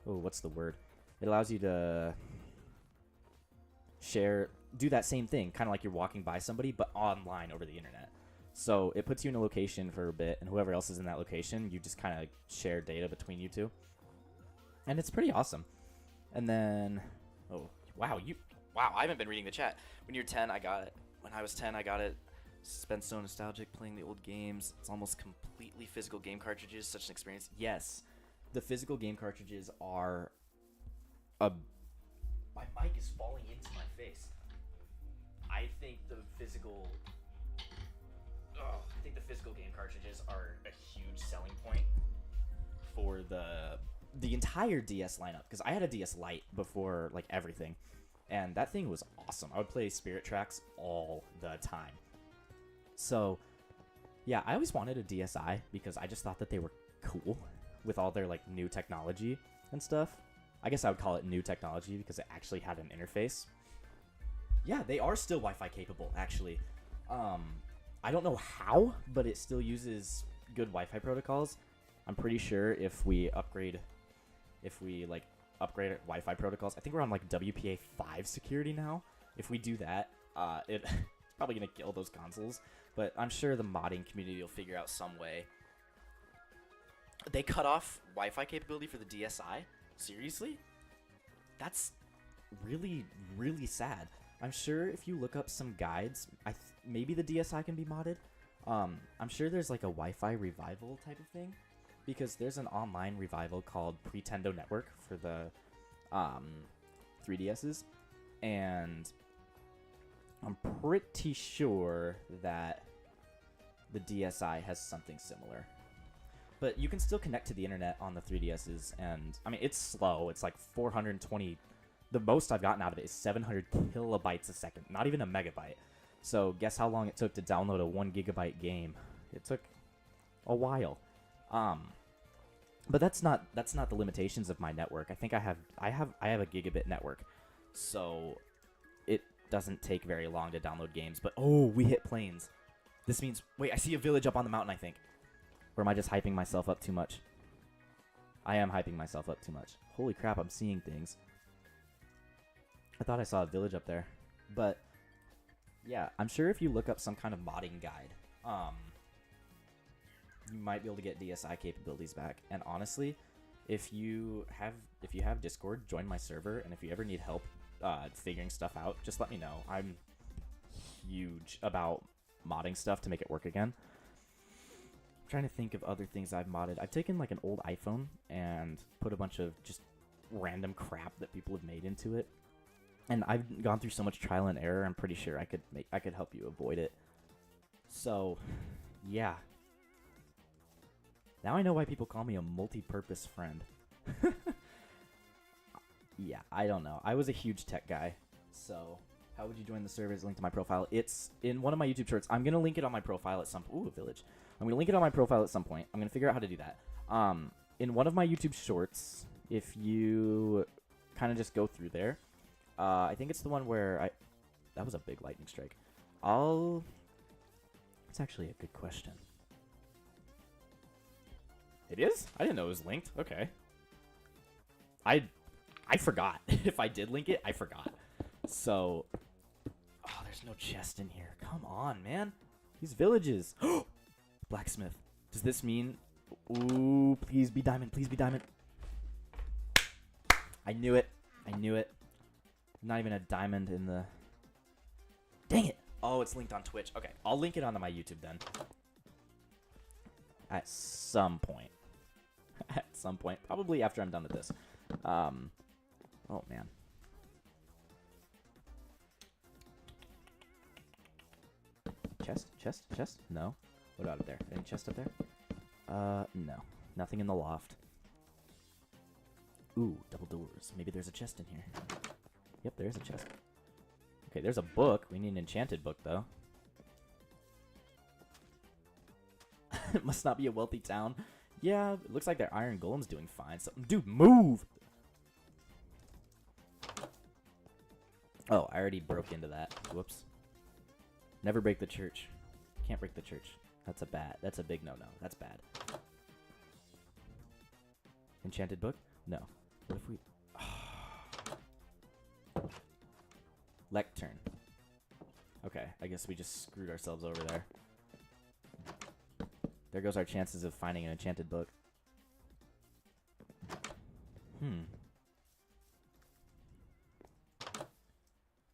[SPEAKER 1] what's the word? It allows you to do that same thing, kind of like you're walking by somebody, but online over the internet. So it puts you in a location for a bit, and whoever else is in that location, you just kind of share data between you two. And it's pretty awesome. And then, I haven't been reading the chat. When you're 10, I got it. When I was 10, I got it. It's been so nostalgic playing the old games. It's almost completely physical game cartridges. Such an experience. Yes, the physical game cartridges are My mic is falling into my face. I think the physical game cartridges are a huge selling point for the entire DS lineup, because I had a DS Lite before, like, everything, and that thing was awesome. I would play Spirit Tracks all the time. So yeah, I always wanted a DSi because I just thought that they were cool with all their, like, new technology and stuff. I guess I would call it new technology because it actually had an interface. Yeah, they are still Wi-Fi capable, actually. I don't know how, but it still uses good Wi-Fi protocols. I'm pretty sure if we upgrade Wi-Fi protocols, I think we're on like WPA 5 security now. If we do that, it's probably gonna kill those consoles. But I'm sure the modding community will figure out some way. They cut off Wi-Fi capability for the DSi? Seriously? That's really, really sad. I'm sure if you look up some guides, maybe the DSi can be modded. I'm sure there's like a Wi-Fi revival type of thing, because there's an online revival called Pretendo Network for the 3DSs, and I'm pretty sure that the DSi has something similar. But you can still connect to the internet on the 3DSs, and I mean, it's slow. It's like 420. The most I've gotten out of it is 700 kilobytes a second, not even a megabyte. So guess how long it took to download a 1 gigabyte game? It took a while. But that's not the limitations of my network. I think I have a gigabit network, so it doesn't take very long to download games. But we hit planes. This means, wait, I see a village up on the mountain, I think. Or am I just hyping myself up too much? I am hyping myself up too much. Holy crap, I'm seeing things. I thought I saw a village up there. But Yeah, I'm sure if you look up some kind of modding guide, you might be able to get DSI capabilities back. And honestly, if you have Discord, join my server, and if you ever need help figuring stuff out, just let me know. I'm huge about modding stuff to make it work again. I'm trying to think of other things I've modded. I've taken like an old iPhone and put a bunch of just random crap that people have made into it. And I've gone through so much trial and error, I'm pretty sure I could help you avoid it. So, yeah. Now I know why people call me a multi-purpose friend. Yeah, I don't know. I was a huge tech guy. So, how would you join the server? It's linked to my profile. It's in one of my YouTube shorts. I'm going to link it on my profile at some point. Ooh, a village. I'm going to link it on my profile at some point. I'm going to figure out how to do that. In one of my YouTube shorts, if you kind of just go through there, I think it's the one where that was a big lightning strike. It's actually a good question. It is? I didn't know it was linked. Okay. I forgot. If I did link it, I forgot. So, oh, there's no chest in here. Come on, man. These villages. Blacksmith. Does this mean... Ooh, please be diamond. Please be diamond. I knew it. I knew it. Not even a diamond in the... Dang it. Oh, it's linked on Twitch. Okay, I'll link it onto my YouTube then. At some point. At some point. Probably after I'm done with this. Oh, man. Chest? No. What about up there? Any chest up there? No. Nothing in the loft. Ooh, double doors. Maybe there's a chest in here. Yep, there is a chest. Okay, there's a book. We need an enchanted book, though. It must not be a wealthy town. Yeah, it looks like their iron golem's doing fine. So, dude, move! Oh, I already broke into that. Whoops. Never break the church. Can't break the church. That's a big no-no. That's bad. Enchanted book? No. What if we... Lectern. Okay, I guess we just screwed ourselves over there. There goes our chances of finding an enchanted book.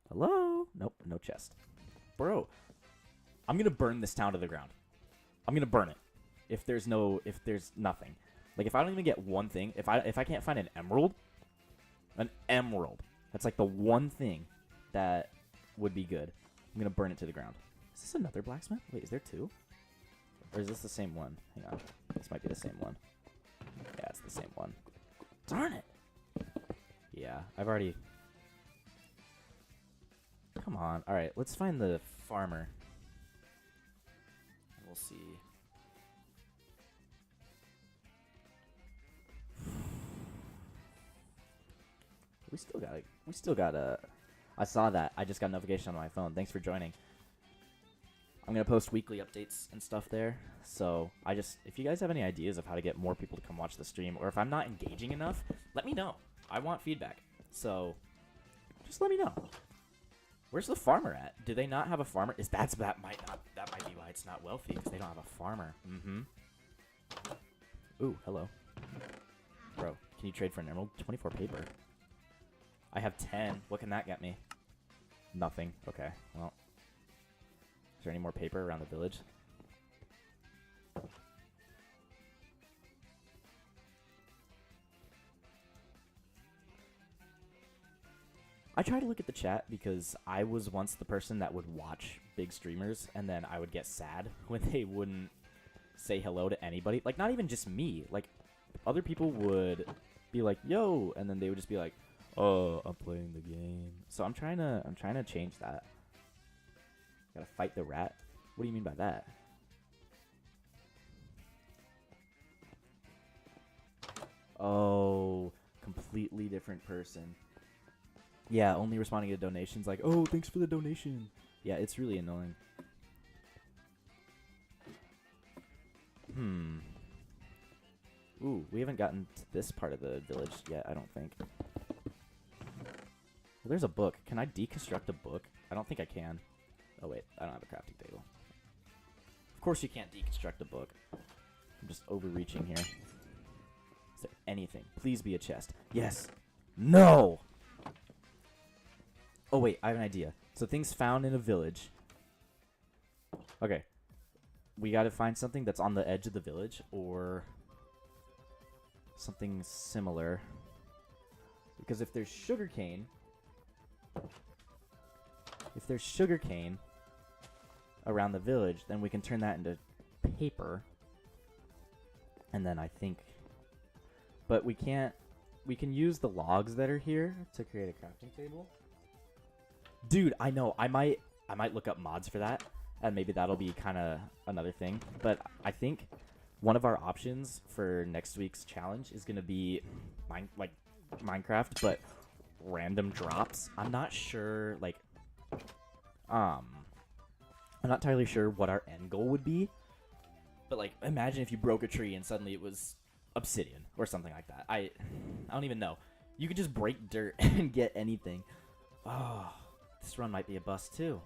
[SPEAKER 1] Hello? Nope, no chest. Bro, I'm gonna burn this town to the ground. I'm gonna burn it. If there's nothing. Like, if I don't even get one thing, if I can't find an emerald, that's like the one thing that would be good. I'm gonna burn it to the ground. Is this another blacksmith? Wait, is there two? Or is this the same one? Hang on. This might be the same one. Yeah, it's the same one. Darn it! Yeah, I've already... Come on. Alright, let's find the farmer. We'll see. We still got a... I saw that. I just got a notification on my phone. Thanks for joining. I'm going to post weekly updates and stuff there. So, if you guys have any ideas of how to get more people to come watch the stream, or if I'm not engaging enough, let me know. I want feedback. So, just let me know. Where's the farmer at? Do they not have a farmer? That might be why it's not wealthy, because they don't have a farmer. Ooh, hello. Bro, can you trade for an emerald? 24 paper. I have 10. What can that get me? Nothing. Okay, well. Is there any more paper around the village? I try to look at the chat because I was once the person that would watch big streamers and then I would get sad when they wouldn't say hello to anybody. Like, not even just me. Like, other people would be like, yo, and then they would just be like, oh, I'm playing the game. So I'm trying to change that. Gotta fight the rat? What do you mean by that? Oh, completely different person. Yeah, only responding to donations like, oh, thanks for the donation. Yeah, it's really annoying. Ooh, we haven't gotten to this part of the village yet, I don't think. Well, there's a book. Can I deconstruct a book? I don't think I can. Oh wait, I don't have a crafting table. Of course you can't deconstruct a book. I'm just overreaching here. Is there anything? Please be a chest. Yes. No! Oh wait, I have an idea. So things found in a village. Okay. We gotta find something that's on the edge of the village, or something similar. Because if there's sugarcane around the village, then we can turn that into paper. And then I think, but we can't, we can use the logs that are here to create a crafting table. Dude, I know, I might look up mods for that, and maybe that'll be kind of another thing. But I think one of our options for next week's challenge is going to be Minecraft, but random drops. I'm not sure, like, I'm not entirely sure what our end goal would be. But, like, imagine if you broke a tree and suddenly it was obsidian or something like that. I don't even know. You could just break dirt and get anything. Oh, this run might be a bust too.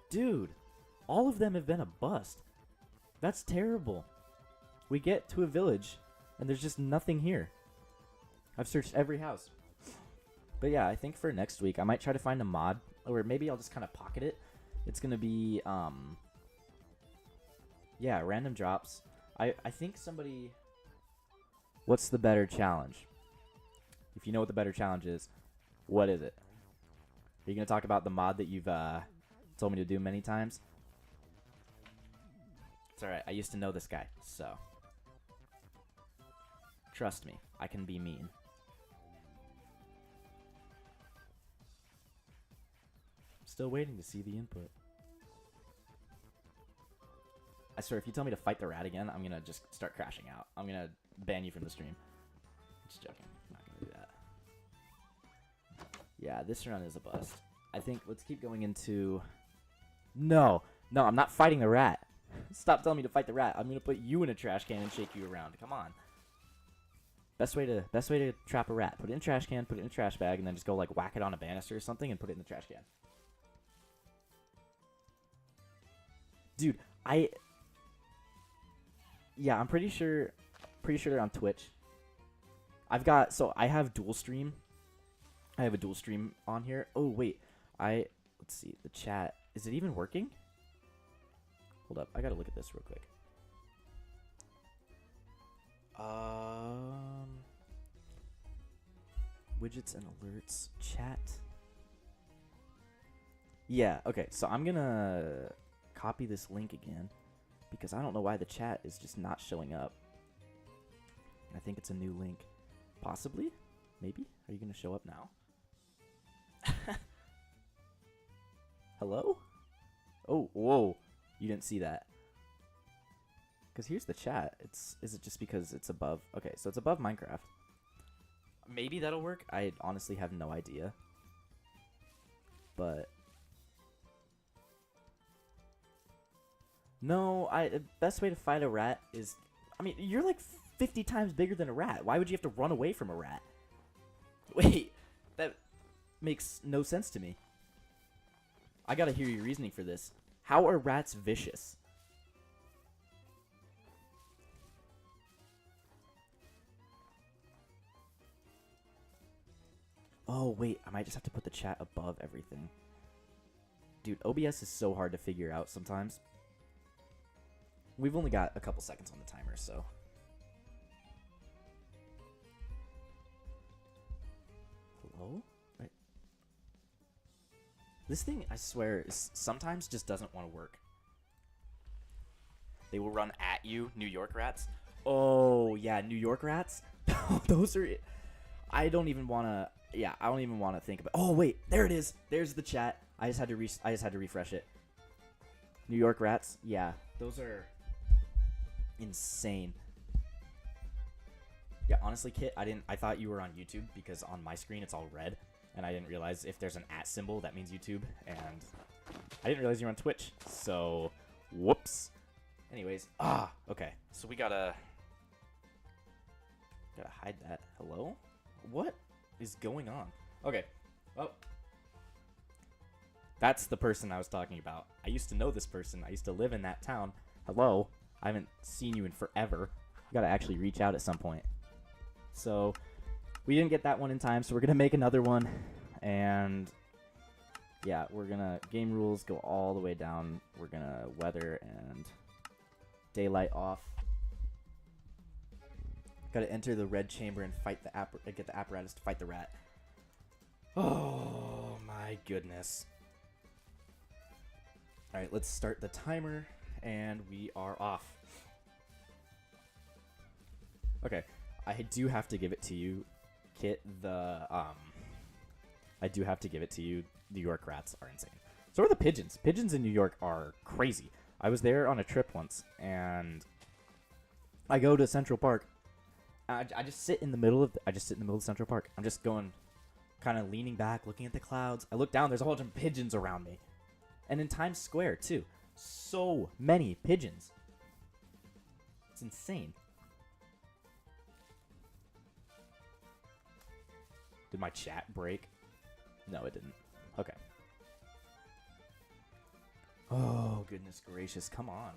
[SPEAKER 1] Dude, all of them have been a bust. That's terrible. We get to a village and there's just nothing here. I've searched every house. But yeah, I think for next week I might try to find a mod, or maybe I'll just kind of pocket it. It's going to be yeah, random drops. I think somebody... What's the better challenge? If you know what the better challenge is, what is it? Are you going to talk about the mod that you've told me to do many times? It's alright, I used to know this guy, so... Trust me, I can be mean. Still waiting to see the input. I swear, if you tell me to fight the rat again, I'm gonna just start crashing out. I'm gonna ban you from the stream. Just joking. I'm not gonna do that. Yeah, this run is a bust. I think let's keep going into... No, I'm not fighting the rat. Stop telling me to fight the rat. I'm gonna put you in a trash can and shake you around. Come on. Best way to trap a rat. Put it in a trash can, put it in a trash bag, and then just go like whack it on a banister or something and put it in the trash can. Dude, yeah, I'm pretty sure they're on Twitch. I have dual stream. I have a dual stream on here. Oh wait, let's see, the chat. Is it even working? Hold up, I gotta look at this real quick. Widgets and alerts, chat. Yeah, okay, so I'm gonna copy this link again because I don't know why the chat is just not showing up. I think it's a new link. Possibly? Maybe? Are you gonna show up now? Hello? Oh, whoa. You didn't see that. Because here's the chat. Is it just because it's above? Okay, so it's above Minecraft. Maybe that'll work. I honestly have no idea. But no, the best way to fight a rat is, I mean, you're like 50 times bigger than a rat. Why would you have to run away from a rat? Wait, that makes no sense to me. I gotta hear your reasoning for this. How are rats vicious? Oh, wait, I might just have to put the chat above everything. Dude, OBS is so hard to figure out sometimes. We've only got a couple seconds on the timer, so... Hello? Wait. This thing, I swear, sometimes just doesn't want to work. They will run at you, New York rats. Oh, yeah, New York rats? Those are... I don't even want to... Yeah, I don't even want to think about... Oh, wait, there it is. There's the chat. I just had to refresh it. New York rats? Yeah, those are insane. Yeah, honestly, Kit, I thought you were on YouTube because on my screen it's all red, and I didn't realize if there's an @ symbol that means YouTube, and I didn't realize you were on Twitch. So, whoops. Anyways, okay. So we gotta hide that. Hello? What is going on? Okay. Oh. That's the person I was talking about. I used to know this person. I used to live in that town. Hello. I haven't seen you in forever. You gotta actually reach out at some point. So, we didn't get that one in time, so we're gonna make another one. And, yeah, we're gonna... Game rules go all the way down. We're gonna weather and daylight off. Gotta enter the red chamber and fight the get the apparatus to fight the rat. Oh, my goodness. Alright, let's start the timer, and we are off. Okay, I do have to give it to you, Kit. I do have to give it to you. New York rats are insane. So are the pigeons. Pigeons in New York are crazy. I was there on a trip once, and I go to Central Park. I just sit in the middle of Central Park. I'm just going, kind of leaning back, looking at the clouds. I look down. There's a whole bunch of pigeons around me. And in Times Square, too. So many pigeons. It's insane. Did my chat break? No, it didn't. Okay. Oh, goodness gracious. Come on.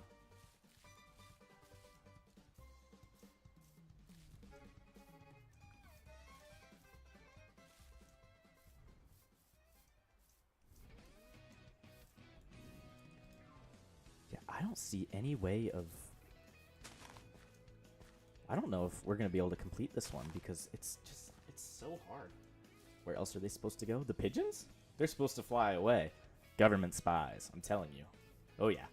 [SPEAKER 1] I don't see any way of... I don't know if we're going to be able to complete this one because it's so hard. Where else are they supposed to go? The pigeons? They're supposed to fly away. Government spies, I'm telling you. Oh, yeah.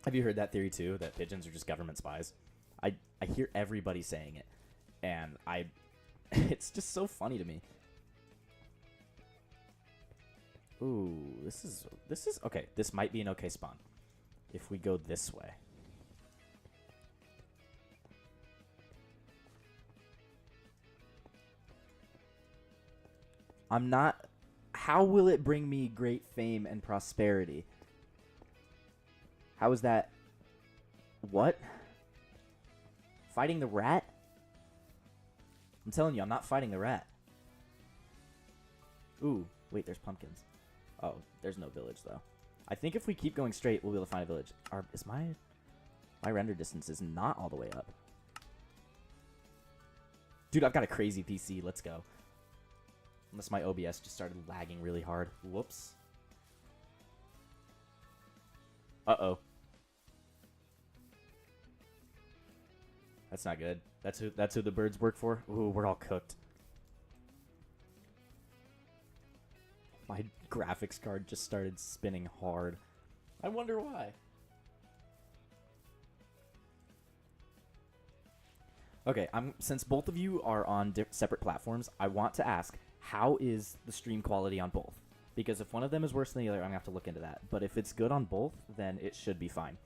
[SPEAKER 1] Have you heard that theory, too? That pigeons are just government spies? I hear everybody saying it. And it's just so funny to me. Ooh, this is okay. This might be an okay spawn if we go this way. I'm not... How will it bring me great fame and prosperity? How is that... What? Fighting the rat? I'm telling you, I'm not fighting the rat. Ooh, wait, there's pumpkins. Oh, there's no village, though. I think if we keep going straight, we'll be able to find a village. Is my render distance is not all the way up. Dude, I've got a crazy PC. Let's go. Unless my OBS just started lagging really hard. Whoops. Uh-oh. That's not good. That's who the birds work for? Ooh, we're all cooked. My graphics card just started spinning hard. I wonder why. Okay, since both of you are on separate platforms, I want to ask, how is the stream quality on both? Because if one of them is worse than the other, I'm going to have to look into that. But if it's good on both, then it should be fine.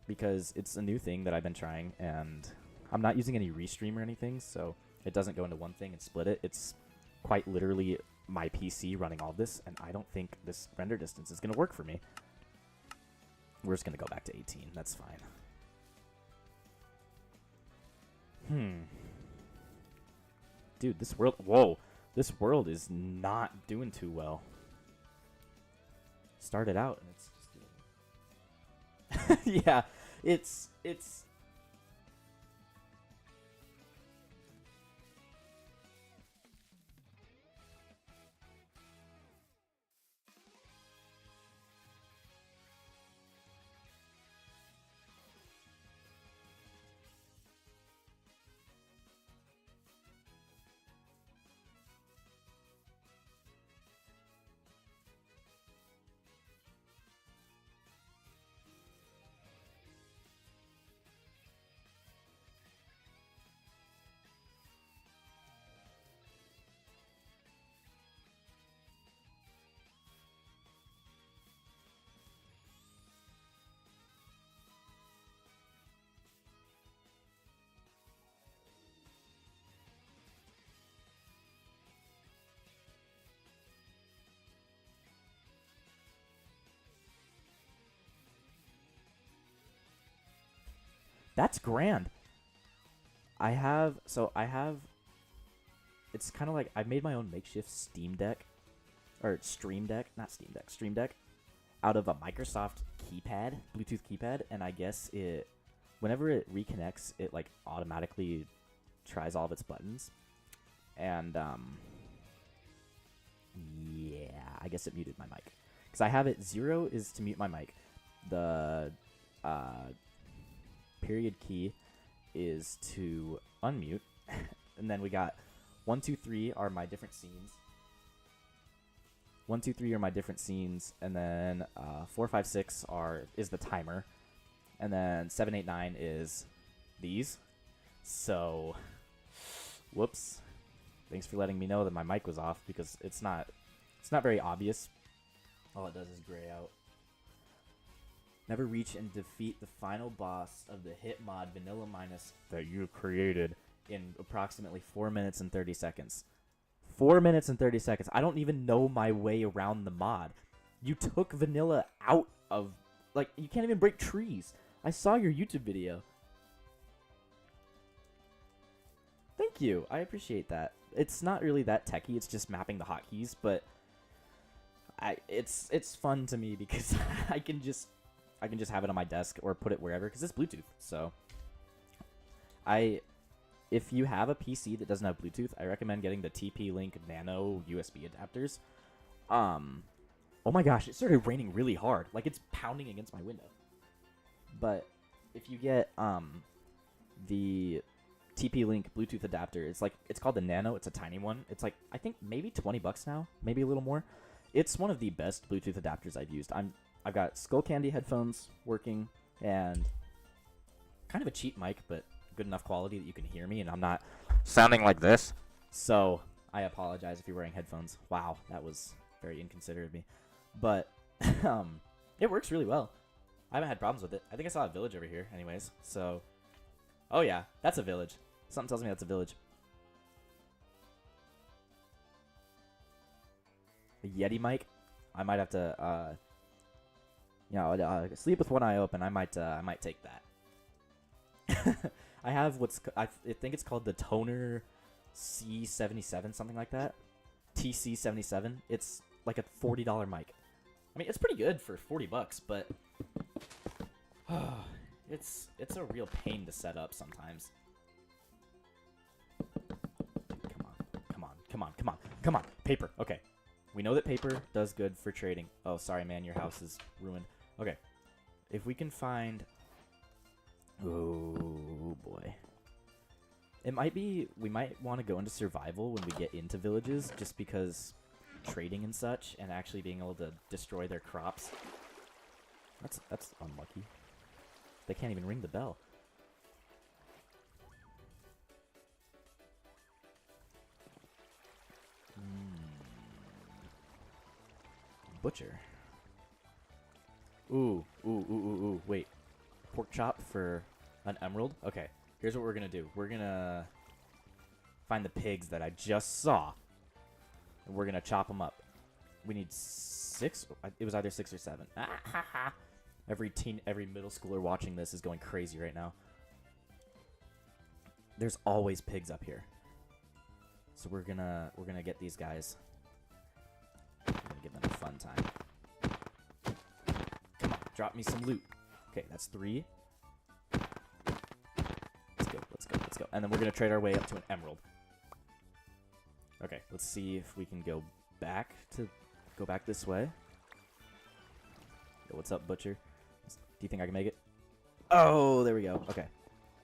[SPEAKER 1] Because it's a new thing that I've been trying, and I'm not using any restream or anything, so it doesn't go into one thing and split it. It's quite literally my PC running all this, and I don't think this render distance is going to work for me. We're just going to go back to 18. That's fine. Dude, this world... Whoa. This world is not doing too well. Started out, and it's just... yeah, it's... That's grand. I have... It's kind of like... I've made my own makeshift Steam Deck. or Stream Deck, not Steam Deck, Stream Deck, out of a Microsoft keypad, Bluetooth keypad, and I guess it, whenever it reconnects, it like automatically tries all of its buttons, and yeah, I guess it muted my mic because I have it 0 is to mute my mic, the period key is to unmute, and then we got 1, 2, 3 are my different scenes. 1, 2, 3 are my different scenes, and then 4, 5, 6 is the timer, and then 7, 8, 9 is these. So, whoops. Thanks for letting me know that my mic was off because it's not very obvious. All it does is gray out. Never reach and defeat the final boss of the hit mod Vanilla Minus that you created in approximately 4 minutes and 30 seconds. 4 minutes and 30 seconds. I don't even know my way around the mod. You took Vanilla out of... Like, you can't even break trees. I saw your YouTube video. Thank you. I appreciate that. It's not really that techy. It's just mapping the hotkeys, but... It's fun to me because I can just have it on my desk or put it wherever because it's Bluetooth. So if you have a PC that doesn't have Bluetooth, I recommend getting the TP-Link Nano USB adapters. Oh my gosh, it started raining really hard. Like it's pounding against my window. But if you get the TP-Link Bluetooth adapter, it's called the Nano. It's a tiny one. It's like I think maybe $20 now, maybe a little more. It's one of the best Bluetooth adapters I've used. I've got Skullcandy headphones working and kind of a cheap mic, but good enough quality that you can hear me and I'm not sounding like this. So I apologize if you're wearing headphones. Wow, that was very inconsiderate of me. But it works really well. I haven't had problems with it. I think I saw a village over here anyways. So, oh yeah, that's a village. Something tells me that's a village. A Yeti mic. I might have to, sleep with one eye open. I might take that. I have I think it's called the Toner C77, something like that. TC77. It's like a $40 mic. I mean, it's pretty good for $40, but it's a real pain to set up sometimes. Come on. Paper. Okay. We know that paper does good for trading. Oh, sorry, man. Your house is ruined. Okay. If we can find... Oh, boy. It might be... We might want to go into survival when we get into villages, just because trading and such, and actually being able to destroy their crops. That's unlucky. They can't even ring the bell. Butcher. Ooh. Wait. Pork chop for an emerald? Okay. Here's what we're gonna do. We're gonna find the pigs that I just saw. And we're gonna chop them up. We need 6. It was either 6 or 7. Every middle schooler watching this is going crazy right now. There's always pigs up here. So we're gonna get these guys. We're gonna give them a fun time. Come on, drop me some loot. Okay, that's 3. Let's go. And then we're gonna trade our way up to an emerald. Okay, let's see if we can go back this way. Yo, what's up, Butcher? Do you think I can make it? Oh, there we go. Okay.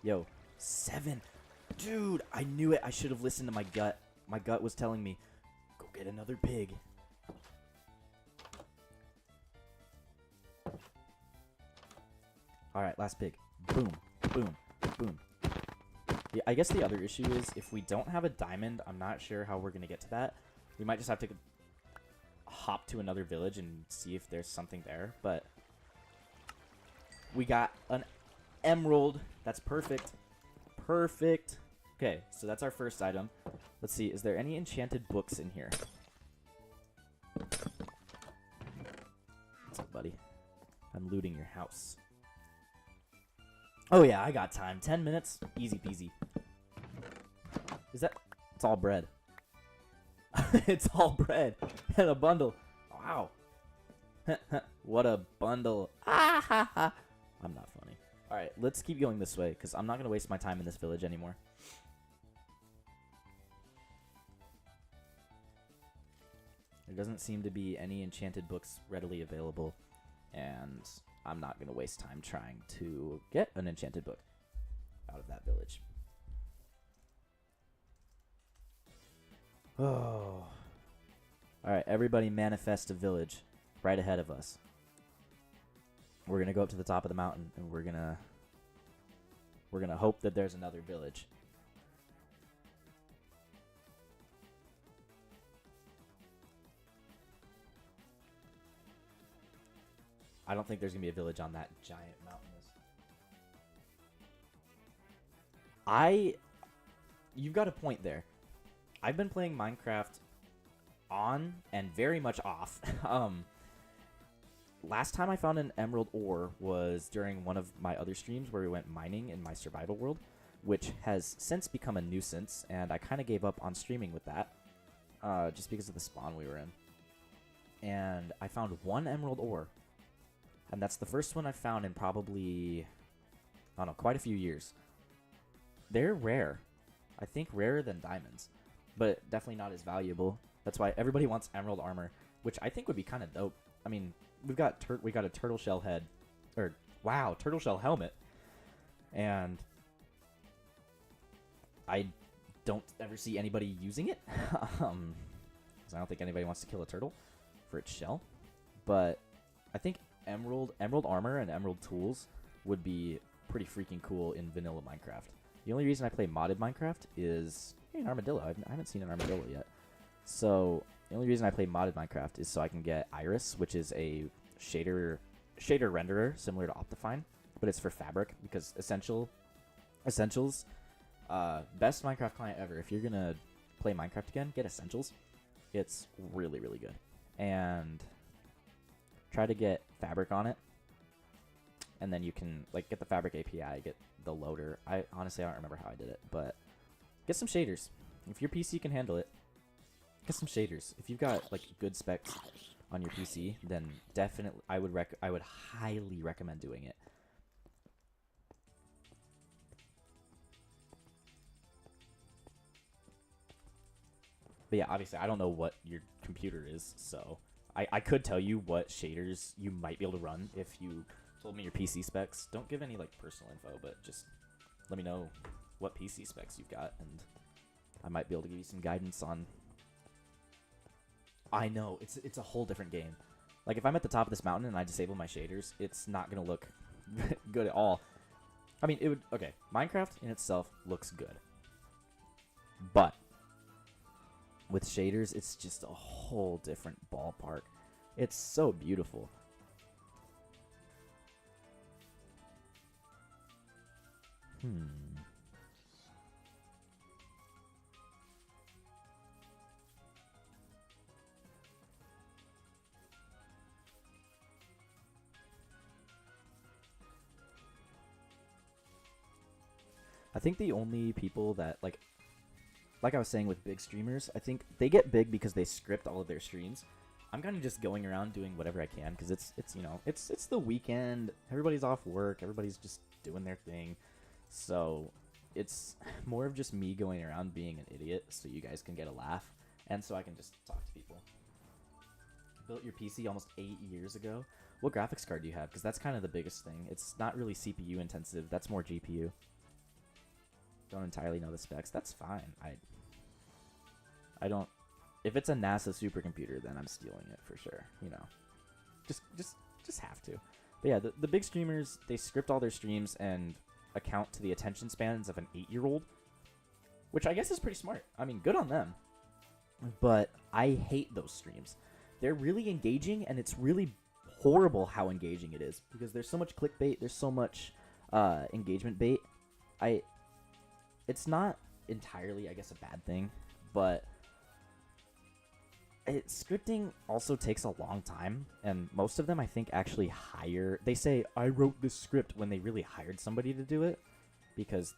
[SPEAKER 1] Yo, 7. Dude, I knew it. I should have listened to my gut. My gut was telling me, go get another pig. Alright, last pig. Boom, boom, boom. Yeah, I guess the other issue is if we don't have a diamond, I'm not sure how we're going to get to that. We might just have to hop to another village and see if there's something there. But we got an emerald. That's perfect. Perfect. Okay, so that's our first item. Let's see, is there any enchanted books in here? What's up, buddy? I'm looting your house. Oh yeah, I got time. 10 minutes, easy peasy. Is that... It's all bread. It's all bread and a bundle. Wow. What a bundle. Ah ha ha. I'm not funny. Alright, let's keep going this way, because I'm not going to waste my time in this village anymore. There doesn't seem to be any enchanted books readily available, and I'm not going to waste time trying to get an enchanted book out of that village. Oh. Alright, everybody manifest a village right ahead of us. We're going to go up to the top of the mountain, and we're going to hope that there's another village. I don't think there's going to be a village on that giant mountain. You've got a point there. I've been playing Minecraft on and very much off. Last time I found an emerald ore was during one of my other streams where we went mining in my survival world, which has since become a nuisance, and I kind of gave up on streaming with that, just because of the spawn we were in. And I found one emerald ore, and that's the first one I've found in probably, I don't know, quite a few years. They're rare. I think rarer than diamonds, but definitely not as valuable. That's why everybody wants emerald armor, which I think would be kind of dope. I mean, we got a turtle shell head, or wow, turtle shell helmet, and I don't ever see anybody using it. 'Cause I don't think anybody wants to kill a turtle for its shell. But I think emerald armor and emerald tools would be pretty freaking cool in vanilla Minecraft. The only reason I play modded Minecraft is an armadillo. I haven't seen an armadillo yet. So the only reason I play modded Minecraft is so I can get Iris, which is a shader renderer similar to Optifine, but it's for Fabric, because Essentials, best Minecraft client ever. If you're gonna play Minecraft again, get Essentials. It's really, really good. And try to get Fabric on it, and then you can get the Fabric API, get the loader. I honestly don't remember how I did it, but get some shaders. If your PC can handle it, get some shaders. If you've got good specs on your PC, then definitely I would highly recommend doing it. But yeah, obviously I don't know what your computer is, so I could tell you what shaders you might be able to run if you told me your PC specs. Don't give any personal info, but just let me know what PC specs you've got, and I might be able to give you some guidance on. I know, it's a whole different game. If I'm at the top of this mountain and I disable my shaders, it's not gonna look good at all. I mean, it would. Okay, Minecraft in itself looks good, but with shaders, it's just a whole different ballpark. It's so beautiful. I think the only people that like I was saying with big streamers, I think they get big because they script all of their streams. I'm kind of just going around doing whatever I can because it's the weekend. Everybody's off work. Everybody's just doing their thing. So it's more of just me going around being an idiot so you guys can get a laugh and so I can just talk to people. Built your PC almost 8 years ago. What graphics card do you have? Because that's kind of the biggest thing. It's not really CPU intensive. That's more GPU. Don't entirely know the specs. That's fine. I don't. If it's a NASA supercomputer, then I'm stealing it for sure. Just have to. But yeah, the big streamers, they script all their streams and account to the attention spans of an 8-year-old, which I guess is pretty smart. I mean, good on them. But I hate those streams. They're really engaging, and it's really horrible how engaging it is because there's so much clickbait. There's so much engagement bait. It's not entirely, I guess, a bad thing, but scripting also takes a long time, and most of them, I think, actually they say, I wrote this script when they really hired somebody to do it, because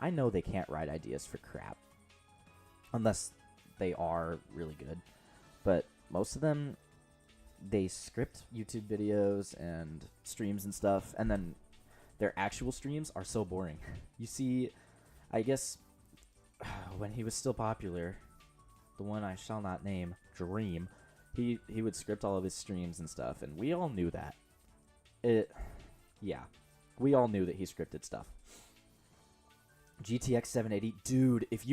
[SPEAKER 1] I know they can't write ideas for crap, unless they are really good. But most of them, they script YouTube videos and streams and stuff, and then their actual streams are so boring. You see, I guess when he was still popular, the one I shall not name, Dream, he would script all of his streams and stuff, and we all knew that. Yeah, we all knew that he scripted stuff. GTX 780, dude. If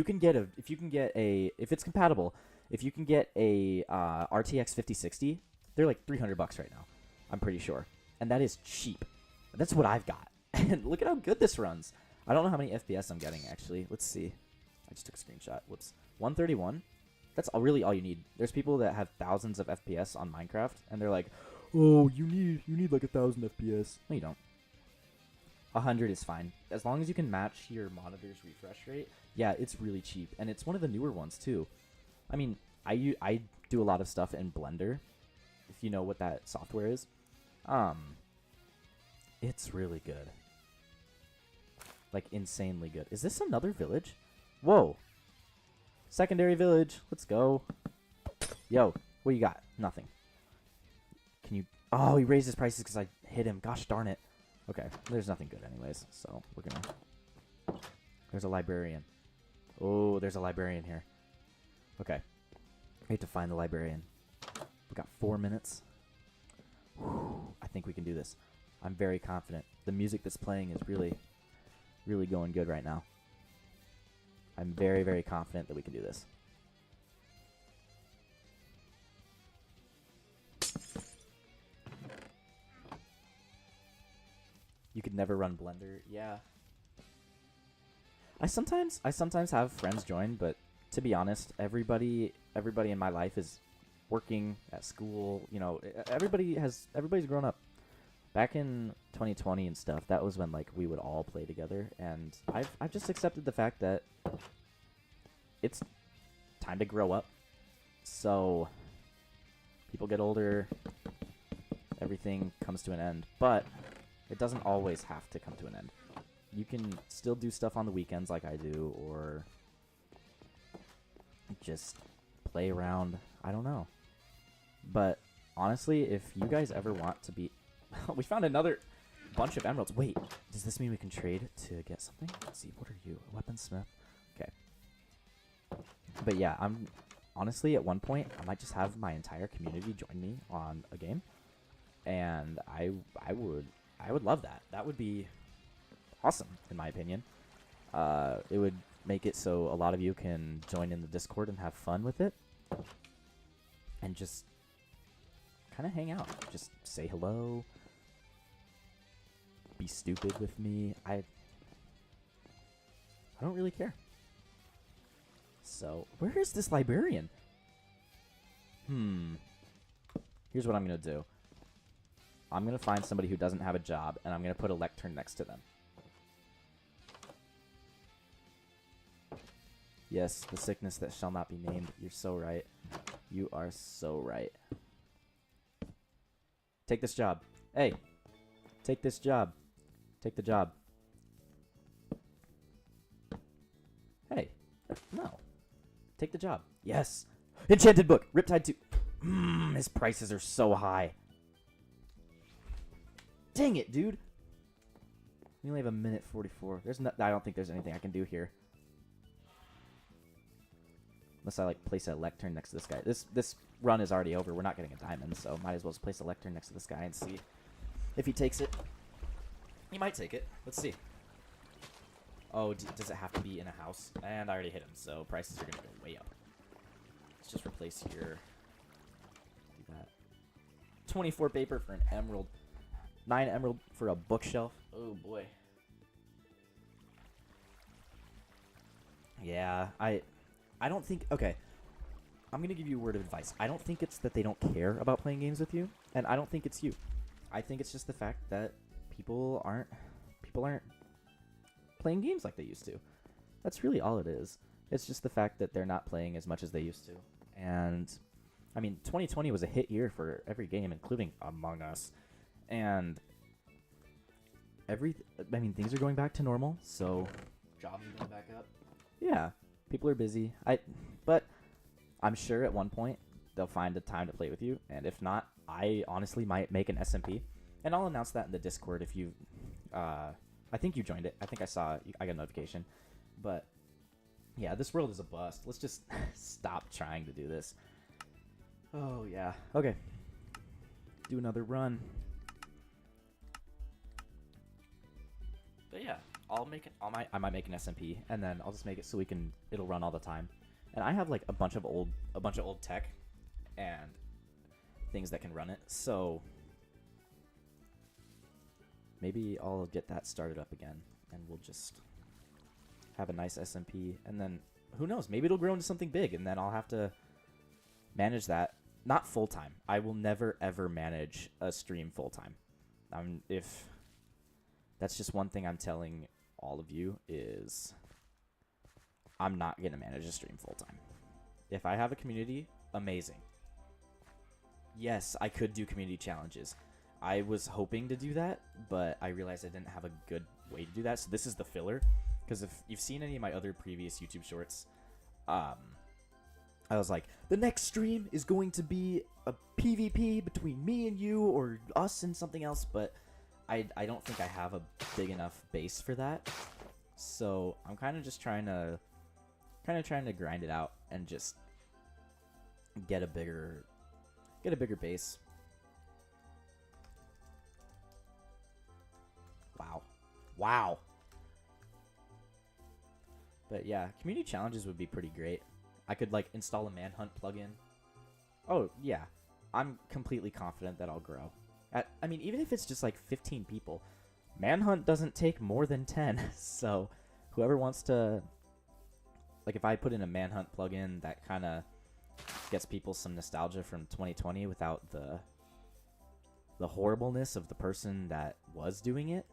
[SPEAKER 1] it's compatible, if you can get a RTX 5060, they're like $300 right now. I'm pretty sure, and that is cheap. That's what I've got. And look at how good this runs. I don't know how many FPS I'm getting actually. Let's see. I just took a screenshot. Whoops. 131. That's really all you need. There's people that have thousands of FPS on Minecraft, and they're like, "Oh, you need like 1,000 FPS." No, you don't. 100 is fine as long as you can match your monitor's refresh rate. Yeah, it's really cheap, and it's one of the newer ones too. I mean, I do a lot of stuff in Blender, if you know what that software is. It's really good. Like, insanely good. Is this another village? Whoa. Secondary village. Let's go. Yo, what you got? Nothing. Can you... Oh, he raised his prices because I hit him. Gosh darn it. Okay, there's nothing good anyways, so we're gonna... There's a librarian. Oh, there's a librarian here. Okay. We have to find the librarian. We got 4 minutes. Whew, I think we can do this. I'm very confident. The music that's playing is really, really going good right now. I'm very, very confident that we can do this. You could never run Blender. Yeah. I sometimes have friends join, but to be honest, everybody in my life is working at school. You know, everybody's grown up. Back in 2020 and stuff, that was when like we would all play together, and I've just accepted the fact that it's time to grow up. So people get older, everything comes to an end, but it doesn't always have to come to an end. You can still do stuff on the weekends like I do, or just play around. I don't know. But honestly, if you guys ever want to be... We found another bunch of emeralds. Wait, does this mean we can trade to get something? Let's see, what are you? A weaponsmith? Okay. But yeah, I'm... Honestly, at one point, I might just have my entire community join me on a game. And I would love that. That would be awesome, in my opinion. It would make it so a lot of you can join in the Discord and have fun with it. And just kind of hang out. Just say hello. Be stupid with me. I don't really care. So, where is this librarian? Here's what I'm going to do. I'm going to find somebody who doesn't have a job, and I'm going to put a lectern next to them. Yes, the sickness that shall not be named. You're so right. You are so right. Take this job. Hey, take this job. Take the job. Hey, no. Take the job. Yes. Enchanted book. Riptide 2. His prices are so high. Dang it, dude. We only have a minute 44. I don't think there's anything I can do here. Unless I like place a lectern next to this guy. This run is already over. We're not getting a diamond, so might as well just place a lectern next to this guy and see if he takes it. He might take it. Let's see. Oh, does it have to be in a house? And I already hit him, so prices are going to go way up. Let's just replace here. Do that. 24 paper for an emerald. 9 emerald for a bookshelf. Oh, boy. Yeah, I don't think... Okay. I'm going to give you a word of advice. I don't think it's that they don't care about playing games with you, and I don't think it's you. I think it's just the fact that people aren't playing games like they used to. That's really all it is. It's just the fact that they're not playing as much as they used to. And, I mean, 2020 was a hit year for every game, including Among Us. And things are going back to normal, so jobs are going back up. Yeah, people are busy. But I'm sure at one point they'll find a time to play with you, and if not, I honestly might make an SMP, and I'll announce that in the Discord if you. I think you joined it. I think I saw it. I got a notification, but yeah, this world is a bust. Let's just stop trying to do this. Oh yeah. Okay. Do another run. But yeah, I'll make it. I might make an SMP, and then I'll just make it so it'll run all the time. And I have like a bunch of old tech and things that can run it. So maybe I'll get that started up again, and we'll just have a nice SMP. And then who knows? Maybe it'll grow into something big, and then I'll have to manage that. Not full time. I will never ever manage a stream full time. If that's just one thing I'm telling all of you is I'm not gonna manage a stream full time. If I have a community, amazing. Yes, I could do community challenges. I was hoping to do that, but I realized I didn't have a good way to do that. So this is the filler. Because if you've seen any of my other previous YouTube shorts, I was like, the next stream is going to be a PvP between me and you, or us and something else, but I don't think I have a big enough base for that. So I'm kind of just trying to grind it out and just get a bigger base. Wow. But yeah, community challenges would be pretty great. I could like install a manhunt plugin. Oh yeah, I'm completely confident that I'll grow. I mean, even if it's just like 15 people, manhunt doesn't take more than 10. So whoever wants to, like, if I put in a manhunt plugin that kind of gets people some nostalgia from 2020 without the horribleness of the person that was doing it,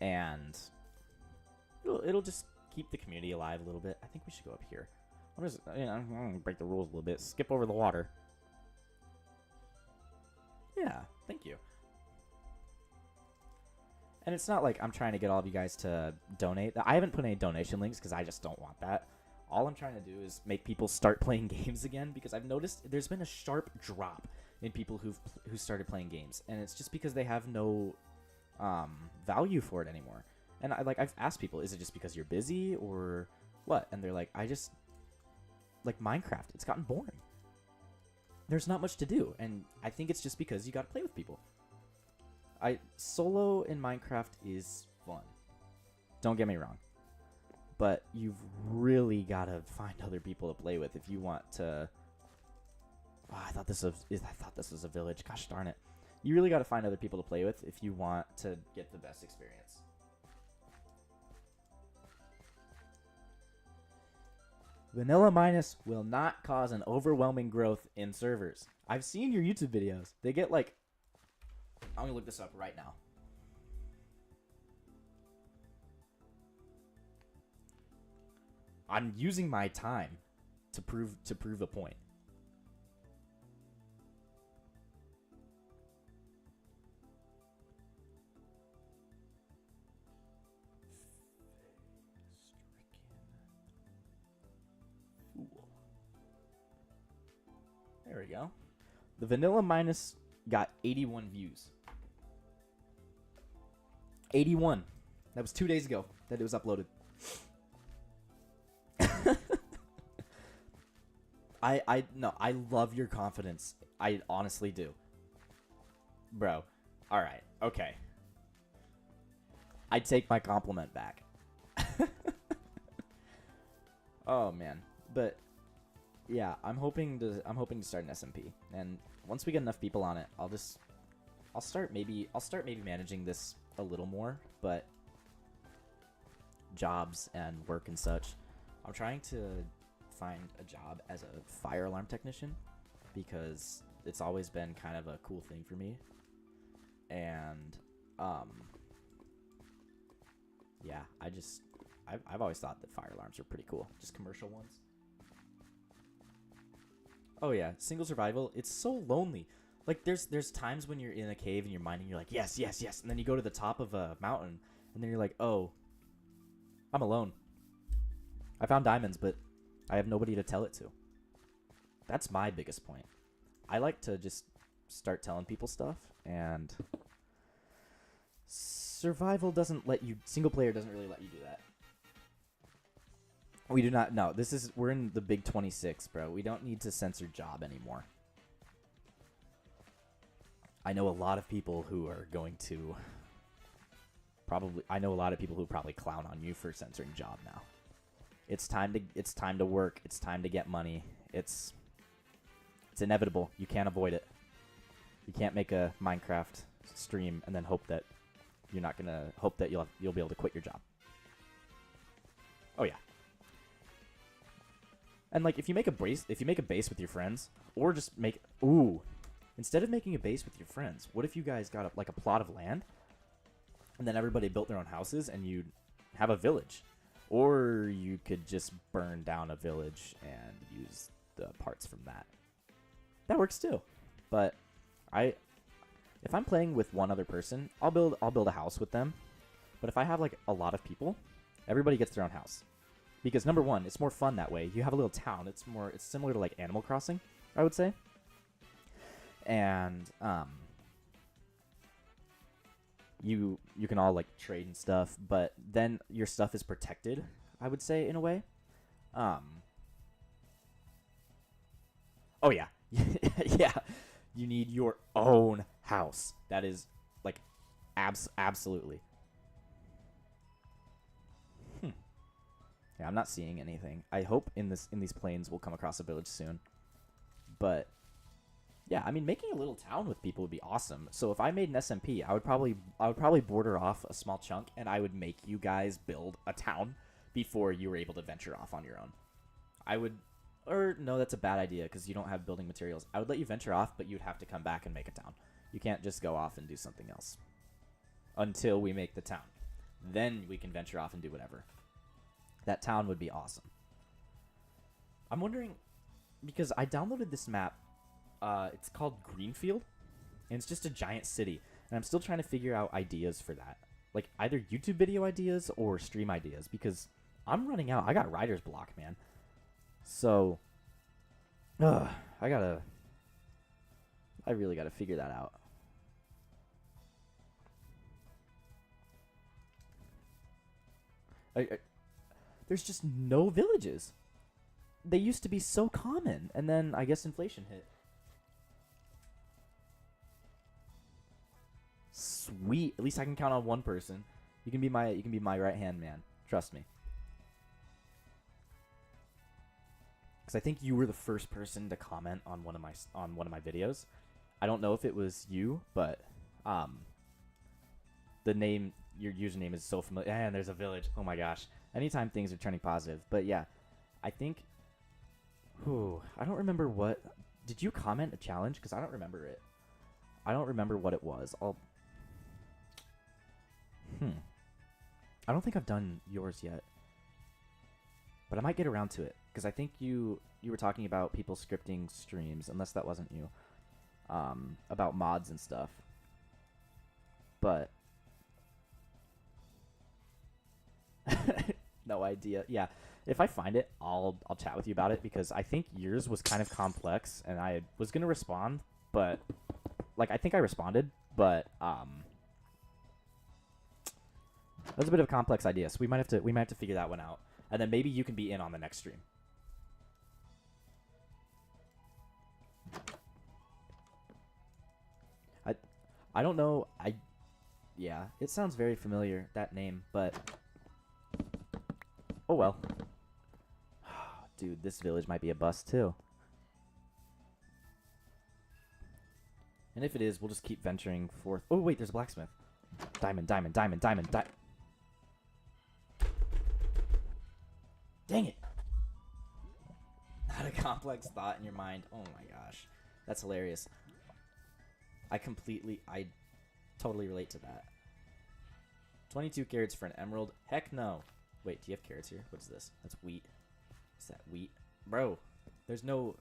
[SPEAKER 1] and it'll just keep the community alive a little bit. I think we should go up here. I'm gonna break the rules a little bit. Skip over the water. Yeah, thank you. And it's not like I'm trying to get all of you guys to donate. I haven't put any donation links because I just don't want that. All I'm trying to do is make people start playing games again, because I've noticed there's been a sharp drop in people who started playing games, and it's just because they have no value for it anymore. And I've asked people, is it just because you're busy or what? And they're like, I just like Minecraft. It's gotten boring. There's not much to do, and I think it's just because you got to play with people. Solo in Minecraft is fun. Don't get me wrong. But you've really got to find other people to play with if you want to. Oh, I thought this was a village. Gosh darn it! You really got to find other people to play with if you want to get the best experience. Vanilla Minus will not cause an overwhelming growth in servers. I've seen your YouTube videos. They get like. I'm gonna look this up right now. I'm using my time to prove a point. There we go. The Vanilla Minus got 81 views. 81. That was 2 days ago that it was uploaded. I love your confidence. I honestly do. Bro. Alright. Okay. I take my compliment back. Oh man. But yeah, I'm hoping to start an SMP. And once we get enough people on it, I'll start maybe managing this a little more, but jobs and work and such. I'm trying to find a job as a fire alarm technician because it's always been kind of a cool thing for me. And yeah, I've always thought that fire alarms are pretty cool, just commercial ones. Oh yeah, single survival, it's so lonely. Like there's times when you're in a cave and you're mining, you're like, yes, yes, yes, and then you go to the top of a mountain and then you're like, oh, I'm alone. I found diamonds, but I have nobody to tell it to. that's my biggest point. I like to just start telling people stuff, and survival doesn't let you. Single player doesn't really let you do that. We do not. No, we're in the big 26, bro. We don't need to censor job anymore. I know a lot of people who are going to I know a lot of people who probably clown on you for censoring job now. It's time to work. It's time to get money. It's inevitable. You can't avoid it. You can't make a Minecraft stream and then hope that you're not gonna hope that you'll be able to quit your job. Oh yeah. And like if you make a base with your friends, or just instead of making a base with your friends, what if you guys got a plot of land, and then everybody built their own houses, and you'd have a village, or you could just burn down a village and use the parts from that. That works too. But if I'm playing with one other person, I'll build a house with them. But if I have like a lot of people, everybody gets their own house. Because number one, it's more fun that way. You have a little town. It's similar to like Animal Crossing, I would say. And you can all like trade and stuff, but then your stuff is protected, I would say, in a way. Oh yeah. Yeah. You need your own house. That is like absolutely. Yeah, I'm not seeing anything. I hope in these plains we'll come across a village soon. But yeah, I mean, making a little town with people would be awesome. So if I made an SMP, I would probably border off a small chunk, and I would make you guys build a town before you were able to venture off on your own. No, that's a bad idea because you don't have building materials. I would let you venture off, but you'd have to come back and make a town. You can't just go off and do something else until we make the town. Then we can venture off and do whatever. That town would be awesome. I'm wondering, because I downloaded this map. It's called Greenfield, and it's just a giant city. And I'm still trying to figure out ideas for that. Like, either YouTube video ideas or stream ideas, because I'm running out. I got writer's block, man. So, I really gotta figure that out. There's just no villages. They used to be so common, and then I guess inflation hit. Sweet. At least I can count on one person. You can be my right hand man. Trust me. Because I think you were the first person to comment on one of my videos. I don't know if it was you, but your username is so familiar. And there's a village. Oh my gosh. Anytime things are turning positive. But yeah, I think. I don't remember what. Did you comment a challenge? Because I don't remember it. I don't remember what it was. I don't think I've done yours yet. But I might get around to it. Because I think you were talking about people scripting streams, unless that wasn't you. About mods and stuff. But no idea. Yeah. If I find it, I'll chat with you about it, because I think yours was kind of complex, and I was gonna respond, but like I think I responded, but that was a bit of a complex idea, so we might have to figure that one out, and then maybe you can be in on the next stream. I don't know. Yeah, it sounds very familiar, that name, but oh well. Dude, this village might be a bust too. And if it is, we'll just keep venturing forth. Oh wait, there's a blacksmith. Diamond. Dang it. Not a complex thought in your mind. Oh my gosh. That's hilarious. I totally relate to that. 22 carrots for an emerald. Heck no. Wait, do you have carrots here? What's this? That's wheat. Is that wheat? Bro, there's no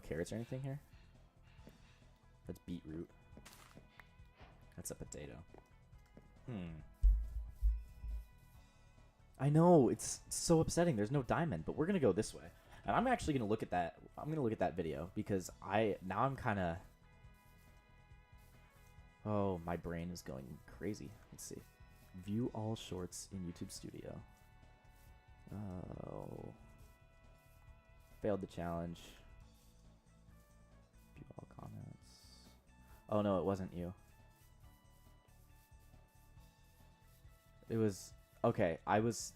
[SPEAKER 1] carrots or anything here. That's beetroot. That's a potato. I know, it's so upsetting. There's no diamond, but we're going to go this way. And I'm actually going to look at that I'm gonna look at that video because now I'm kind of. Oh, my brain is going crazy. Let's see. View all shorts in YouTube Studio. Oh. Failed the challenge. View all comments. Oh no, it wasn't you. It was okay. I was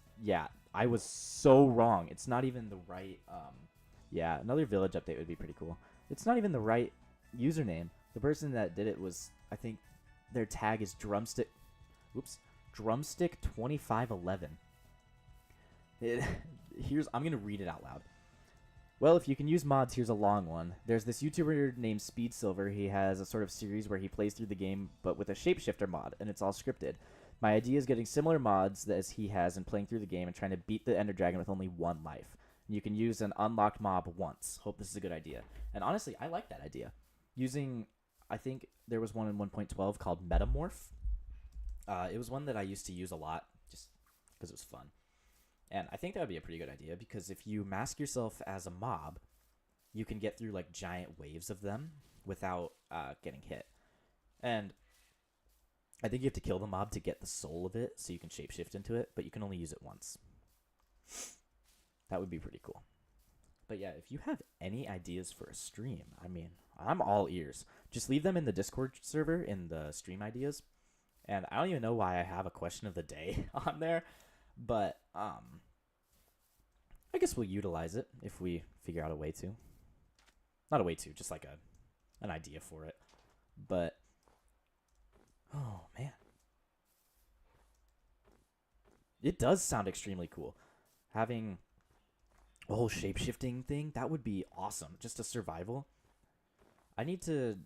[SPEAKER 1] so wrong. It's not even the right yeah, another village update would be pretty cool. It's not even the right username. The person that did it was, I think their tag is drumstick. Oops. Drumstick 2511. I'm going to read it out loud. Well, if you can use mods, here's a long one. There's this YouTuber named Speed Silver. He has a sort of series where he plays through the game, but with a shapeshifter mod, and it's all scripted. My idea is getting similar mods as he has and playing through the game and trying to beat the Ender Dragon with only one life. You can use an unlocked mob once. Hope this is a good idea. And honestly, I like that idea. Using, I think there was one in 1.12 called Metamorph. It was one that I used to use a lot just because it was fun. And I think that would be a pretty good idea because if you mask yourself as a mob, you can get through like giant waves of them without getting hit. And I think you have to kill the mob to get the soul of it so you can shapeshift into it, but you can only use it once. That would be pretty cool. But yeah, if you have any ideas for a stream, I mean, I'm all ears. Just leave them in the Discord server in the stream ideas. And I don't even know why I have a question of the day on there, but I guess we'll utilize it if we figure out a way to. Not a way to, just like an idea for it. But oh man, it does sound extremely cool. Having a whole shape-shifting thing, that would be awesome. Just a survival. I need to.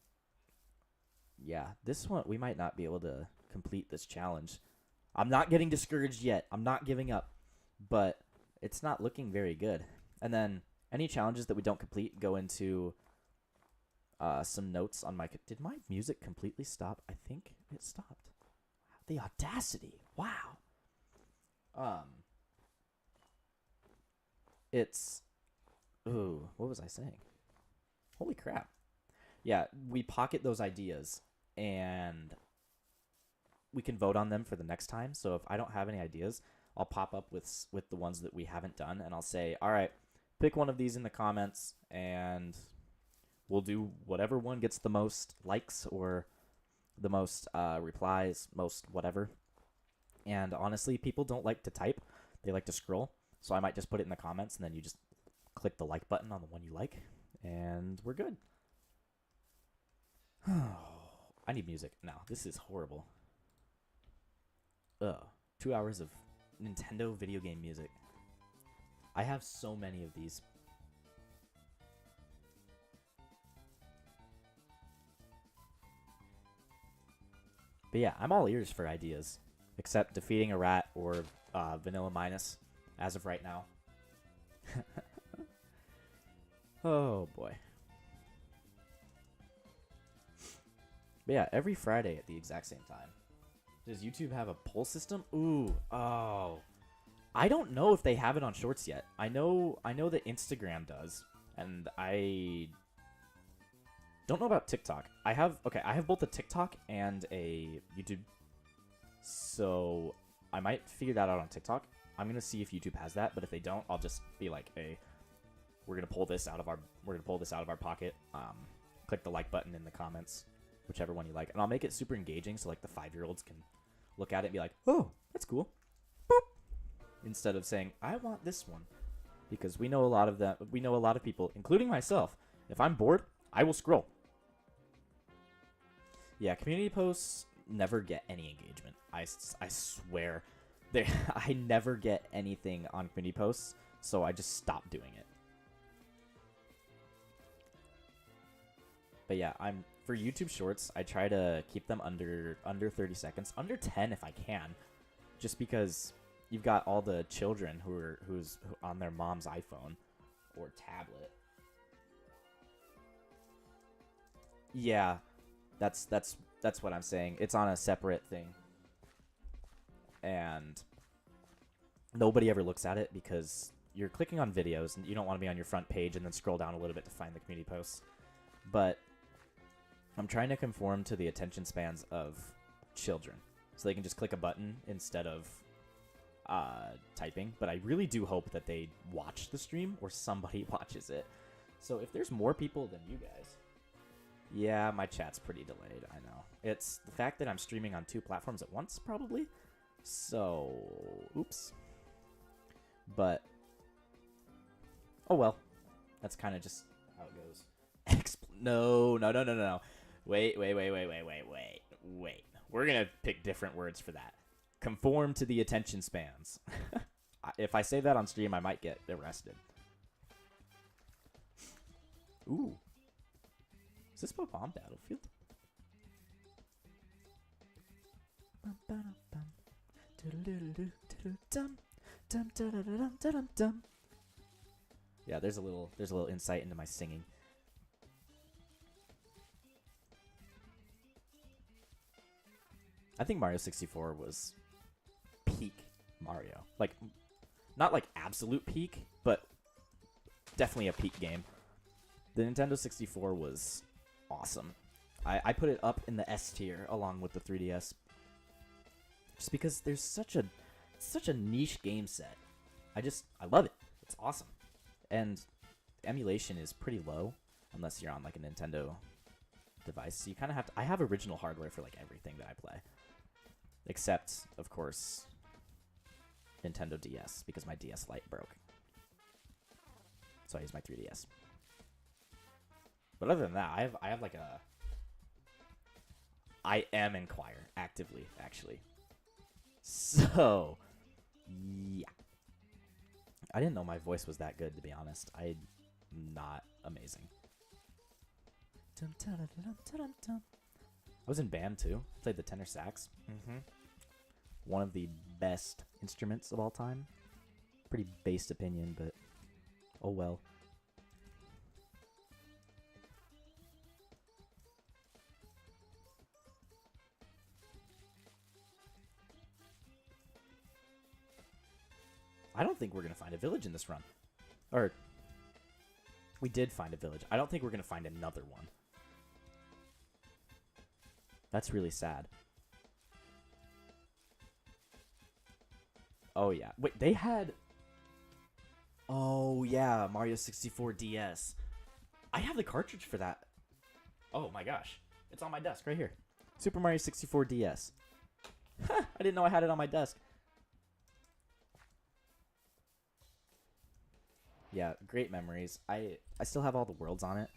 [SPEAKER 1] Yeah, this one we might not be able to complete this challenge. I'm not getting discouraged yet. I'm not giving up, but it's not looking very good. And then any challenges that we don't complete go into some notes on my. Did my music completely stop? I think it stopped. The audacity! Wow. It's. Ooh, what was I saying? Holy crap! Yeah, we pocket those ideas and we can vote on them for the next time. So if I don't have any ideas, I'll pop up with the ones that we haven't done, and I'll say, all right, pick one of these in the comments, and we'll do whatever one gets the most likes or the most replies, most whatever. And honestly, people don't like to type. They like to scroll. So I might just put it in the comments, and then you just click the like button on the one you like, and we're good. I need music now. This is horrible. 2 hours of Nintendo video game music. I have so many of these. But yeah, I'm all ears for ideas, except defeating a rat or Vanilla Minus as of right now. Oh boy. But yeah, every Friday at the exact same time. Does YouTube have a poll system? Ooh, oh. I don't know if they have it on Shorts yet. I know that Instagram does, and I don't know about TikTok. I have both a TikTok and a YouTube. So I might figure that out on TikTok. I'm gonna see if YouTube has that, but if they don't, I'll just be like, hey, we're gonna pull this out of our pocket. Click the like button in the comments, whichever one you like, and I'll make it super engaging so like the 5-year-olds can look at it and be like, oh, that's cool. Boop. Instead of saying, I want this one. Because we know a lot of people, including myself. If I'm bored, I will scroll. Yeah, community posts never get any engagement. I swear. I never get anything on community posts, so I just stop doing it. But yeah, for YouTube Shorts, I try to keep them under 30 seconds, under 10 if I can, just because you've got all the children who's on their mom's iPhone or tablet. Yeah, that's what I'm saying. It's on a separate thing, and nobody ever looks at it because you're clicking on videos, and you don't want to be on your front page and then scroll down a little bit to find the community posts. But I'm trying to conform to the attention spans of children, so they can just click a button instead of typing. But I really do hope that they watch the stream or somebody watches it. So if there's more people than you guys, yeah, my chat's pretty delayed. I know. It's the fact that I'm streaming on 2 platforms at once, probably. So, oops. But, oh well. That's kind of just how it goes. No. Wait. We're going to pick different words for that. Conform to the attention spans. If I say that on stream, I might get arrested. Ooh. Is this Bomb Battlefield? Yeah, there's a little insight into my singing. I think Mario 64 was peak Mario. Like, not like absolute peak, but definitely a peak game. The Nintendo 64 was awesome. I put it up in the S tier along with the 3DS. Just because there's such a niche game set. I love it. It's awesome. And emulation is pretty low unless you're on like a Nintendo device. So you kind of have to. I have original hardware for like everything that I play. Except, of course, Nintendo DS, because my DS Lite broke. So I use my 3DS. But other than that, I have like a... I am Inquire, actively, actually. So, yeah. I didn't know my voice was that good, to be honest. I'm not amazing. I was in band, too. Played the tenor sax. One of the best instruments of all time. Pretty based opinion, but oh well. I don't think we're going to find a village in this run. Or, we did find a village. I don't think we're going to find another one. That's really sad. Oh, yeah. Wait, they had... Oh, yeah, Mario 64 DS. I have the cartridge for that. Oh, my gosh. It's on my desk right here. Super Mario 64 DS. I didn't know I had it on my desk. Yeah, great memories. I still have all the worlds on it.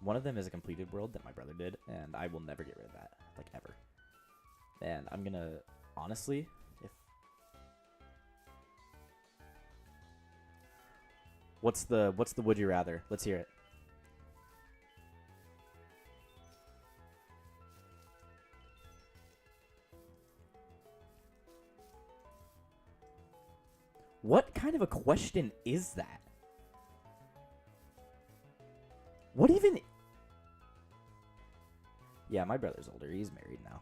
[SPEAKER 1] One of them is a completed world that my brother did, and I will never get rid of that, like ever. And I'm gonna, honestly, if... What's the would you rather? Let's hear it. What kind of a question is that? What even... Yeah, my brother's older. He's married now.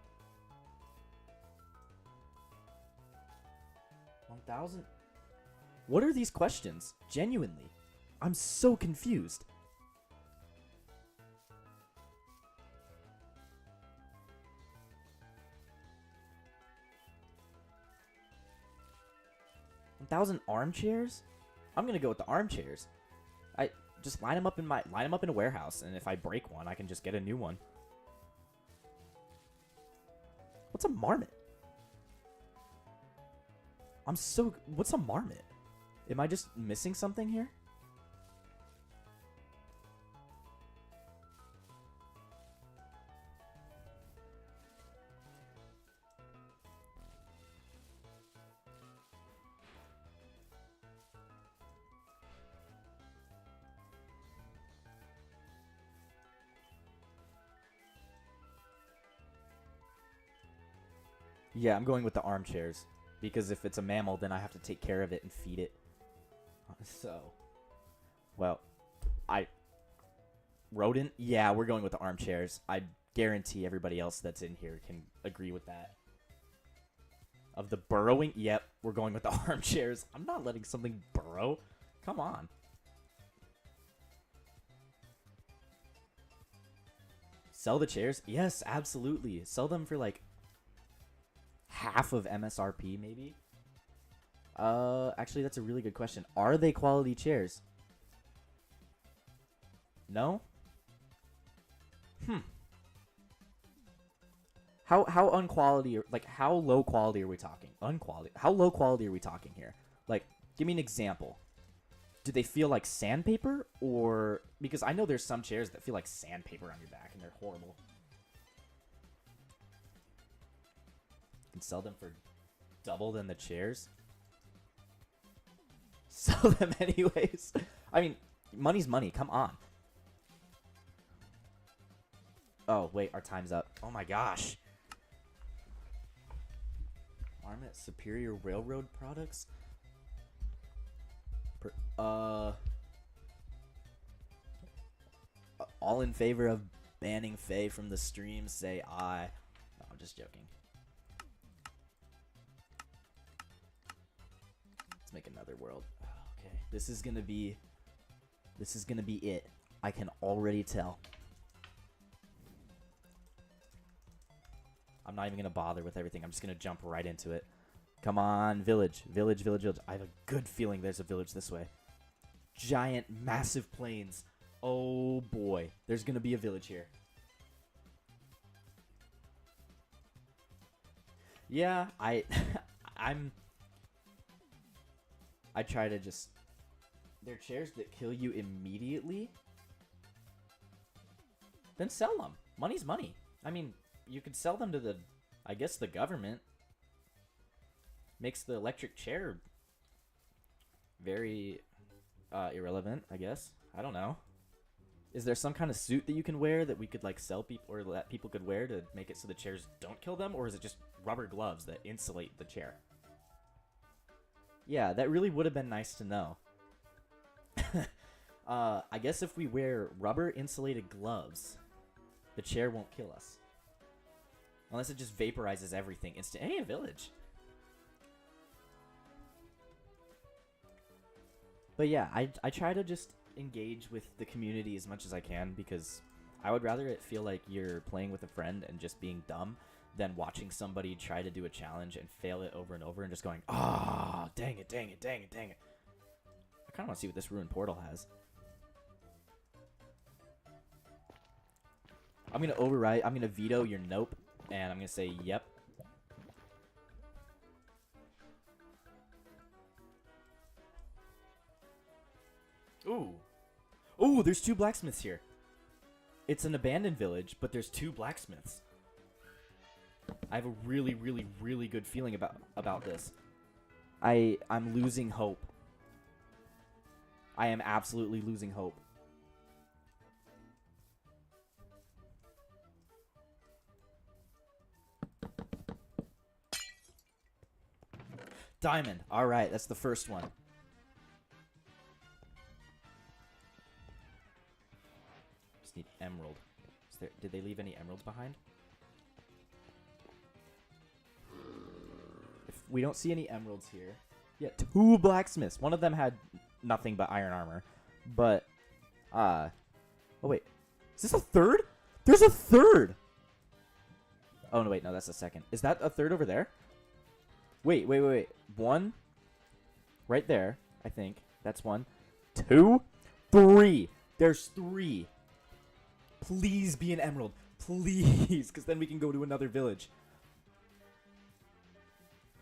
[SPEAKER 1] 1,000... What are these questions? Genuinely. I'm so confused. $1,000 armchairs? I'm gonna go with the armchairs. I just line them up in a warehouse, and if I break one, I can just get a new one. What's a marmot? What's a marmot? Am I just missing something here? Yeah, I'm going with the armchairs. Because if it's a mammal, then I have to take care of it and feed it. So, well, rodent? Yeah, we're going with the armchairs. I guarantee everybody else that's in here can agree with that. Of the burrowing? Yep, we're going with the armchairs. I'm not letting something burrow. Come on. Sell the chairs? Yes, absolutely. Sell them for like half of MSRP, maybe? Actually, that's a really good question. Are they quality chairs? No? How unquality or like how low quality are we talking? Unquality. How low quality are we talking here? Like, give me an example. Do they feel like sandpaper, or because I know there's some chairs that feel like sandpaper on your back and they're horrible. You can sell them for double than the chairs. Sell them anyways. I mean, money's money. Come on. Oh, wait, our time's up. Oh my gosh. Marmot Superior Railroad Products? All in favor of banning Faye from the stream, say aye. No, I'm just joking. Let's make another world. Okay, this is gonna be it. I can already tell. I'm not even gonna bother with everything. I'm just gonna jump right into it. Come on, village, village, village, village. I have a good feeling there's a village this way. Giant, massive plains. Oh boy, there's gonna be a village here. Yeah, I try to just... They're chairs that kill you immediately. Then sell them. Money's money. I mean, you could sell them to the, I guess, the government. Makes the electric chair very irrelevant, I guess. I don't know. Is there some kind of suit that you can wear that we could like sell people, or that people could wear to make it so the chairs don't kill them? Or is it just rubber gloves that insulate the chair? Yeah, that really would have been nice to know. I guess if we wear rubber insulated gloves, the chair won't kill us. Unless it just vaporizes everything instant. Hey, a village. But yeah, I try to just engage with the community as much as I can, because I would rather it feel like you're playing with a friend and just being dumb than watching somebody try to do a challenge and fail it over and over and just going, ah, dang it, dang it, dang it, dang it. I kind of want to see what this ruined portal has. I'm going to override, I'm going to veto your nope, and I'm going to say yep. Ooh. Ooh, there's 2 blacksmiths here. It's an abandoned village, but there's 2 blacksmiths. I have a really, really, really good feeling about this. I'm losing hope. I am absolutely losing hope. Diamond. All right, that's the first one. Just need emerald. Did they leave any emeralds behind? If we don't see any emeralds here. Yeah, 2 blacksmiths. One of them had nothing but iron armor. But, oh wait. Is this a third? There's a third! Oh, no, wait. No, that's a second. Is that a third over there? Wait. 1. Right there, I think. That's 1. 2. 3. There's 3. Please be an emerald. Please, because then we can go to another village.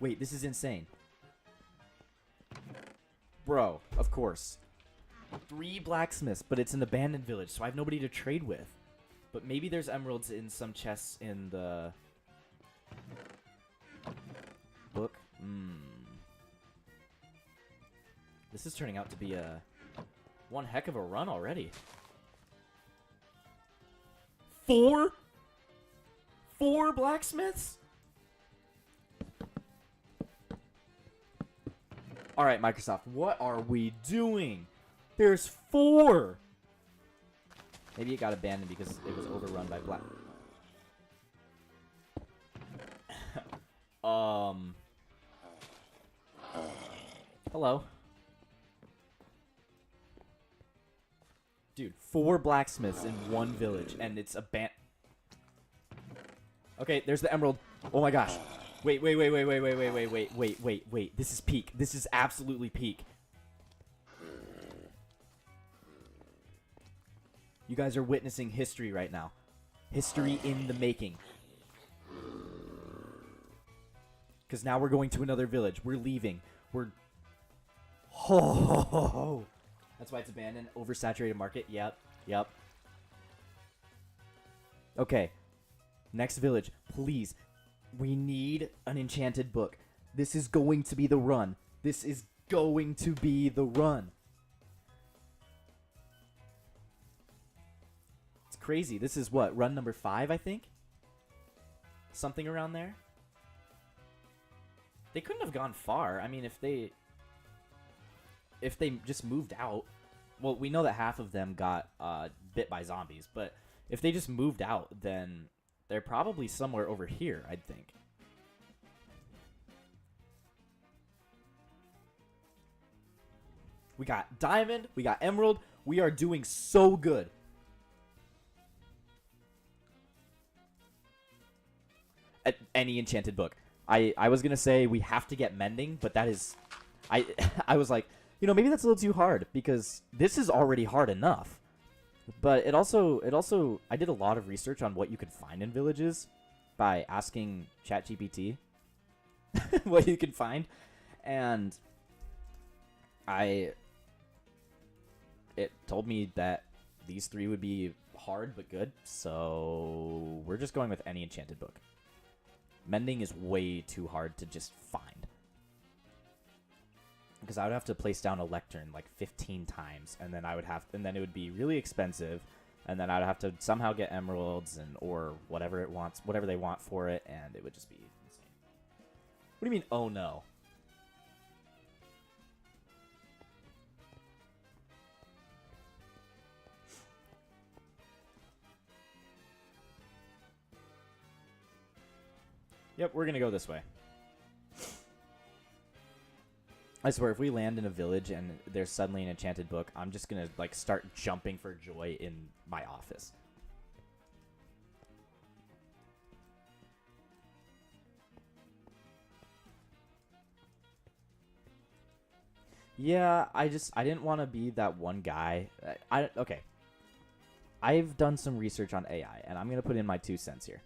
[SPEAKER 1] Wait, this is insane. Bro, of course. 3 blacksmiths, but it's an abandoned village, so I have nobody to trade with. But maybe there's emeralds in some chests in the book. This is turning out to be one heck of a run already. 4 blacksmiths? Alright, Microsoft, what are we doing? There's 4! Maybe it got abandoned because it was overrun by black... Hello. 4 blacksmiths in one village, and it's a Okay, there's the emerald. Oh my gosh. Wait. This is peak. This is absolutely peak. You guys are witnessing history right now. History in the making. Because now we're going to another village. We're leaving. Oh. That's why it's abandoned. Oversaturated market. Yep. Okay. Next village. Please. We need an enchanted book. This is going to be the run. This is going to be the run. It's crazy. This is what? Run number 5, I think? Something around there? They couldn't have gone far. I mean, if they just moved out. Well, we know that half of them got bit by zombies, but if they just moved out, then they're probably somewhere over here, I'd think. We got diamond, we got emerald. We are doing so good. At any enchanted book. I was going to say we have to get mending, but that is... I was like, you know, maybe that's a little too hard, because this is already hard enough. But it also I did a lot of research on what you could find in villages by asking ChatGPT what you can find, and it told me that these 3 would be hard but good, so we're just going with any enchanted book. Mending is way too hard to just find, because I would have to place down a lectern like 15 times, and then and then it would be really expensive, and then I'd have to somehow get emeralds or whatever they want for it, and it would just be insane. What do you mean, oh no? Yep, we're gonna go this way. I swear, if we land in a village and there's suddenly an enchanted book, I'm just gonna like start jumping for joy in my office. Yeah, I didn't want to be that one guy. Okay. I've done some research on AI, and I'm gonna put in my 2 cents here.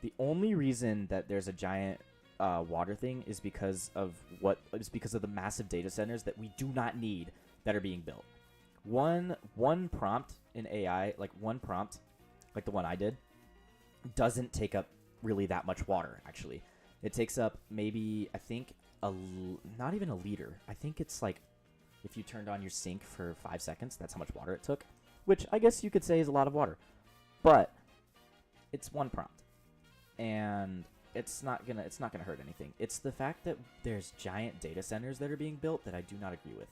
[SPEAKER 1] The only reason that there's a giant water thing is because of the massive data centers that we do not need that are being built. One prompt in AI, like one prompt, like the one I did, doesn't take up really that much water. Actually, it takes up maybe, I think, not even a liter. I think it's like if you turned on your sink for 5 seconds, that's how much water it took, which I guess you could say is a lot of water, but it's one prompt. And it's not gonna hurt anything. It's the fact that there's giant data centers that are being built that I do not agree with,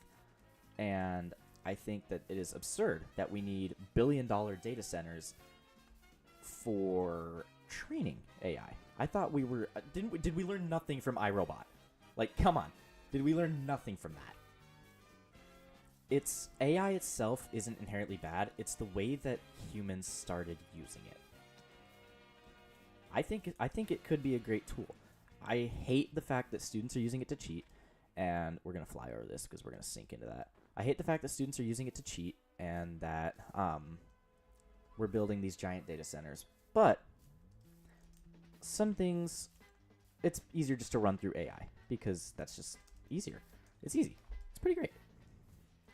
[SPEAKER 1] and I think that it is absurd that we need billion-dollar data centers for training AI. I thought we were did we learn nothing from iRobot? Like, come on, did we learn nothing from that? It's AI itself isn't inherently bad. It's the way that humans started using it. I think it could be a great tool. I hate the fact that students are using it to cheat, and we're going to fly over this because we're going to sink into that. I hate the fact that students are using it to cheat, and that we're building these giant data centers. But some things, it's easier just to run through AI, because that's just easier. It's easy. It's pretty great.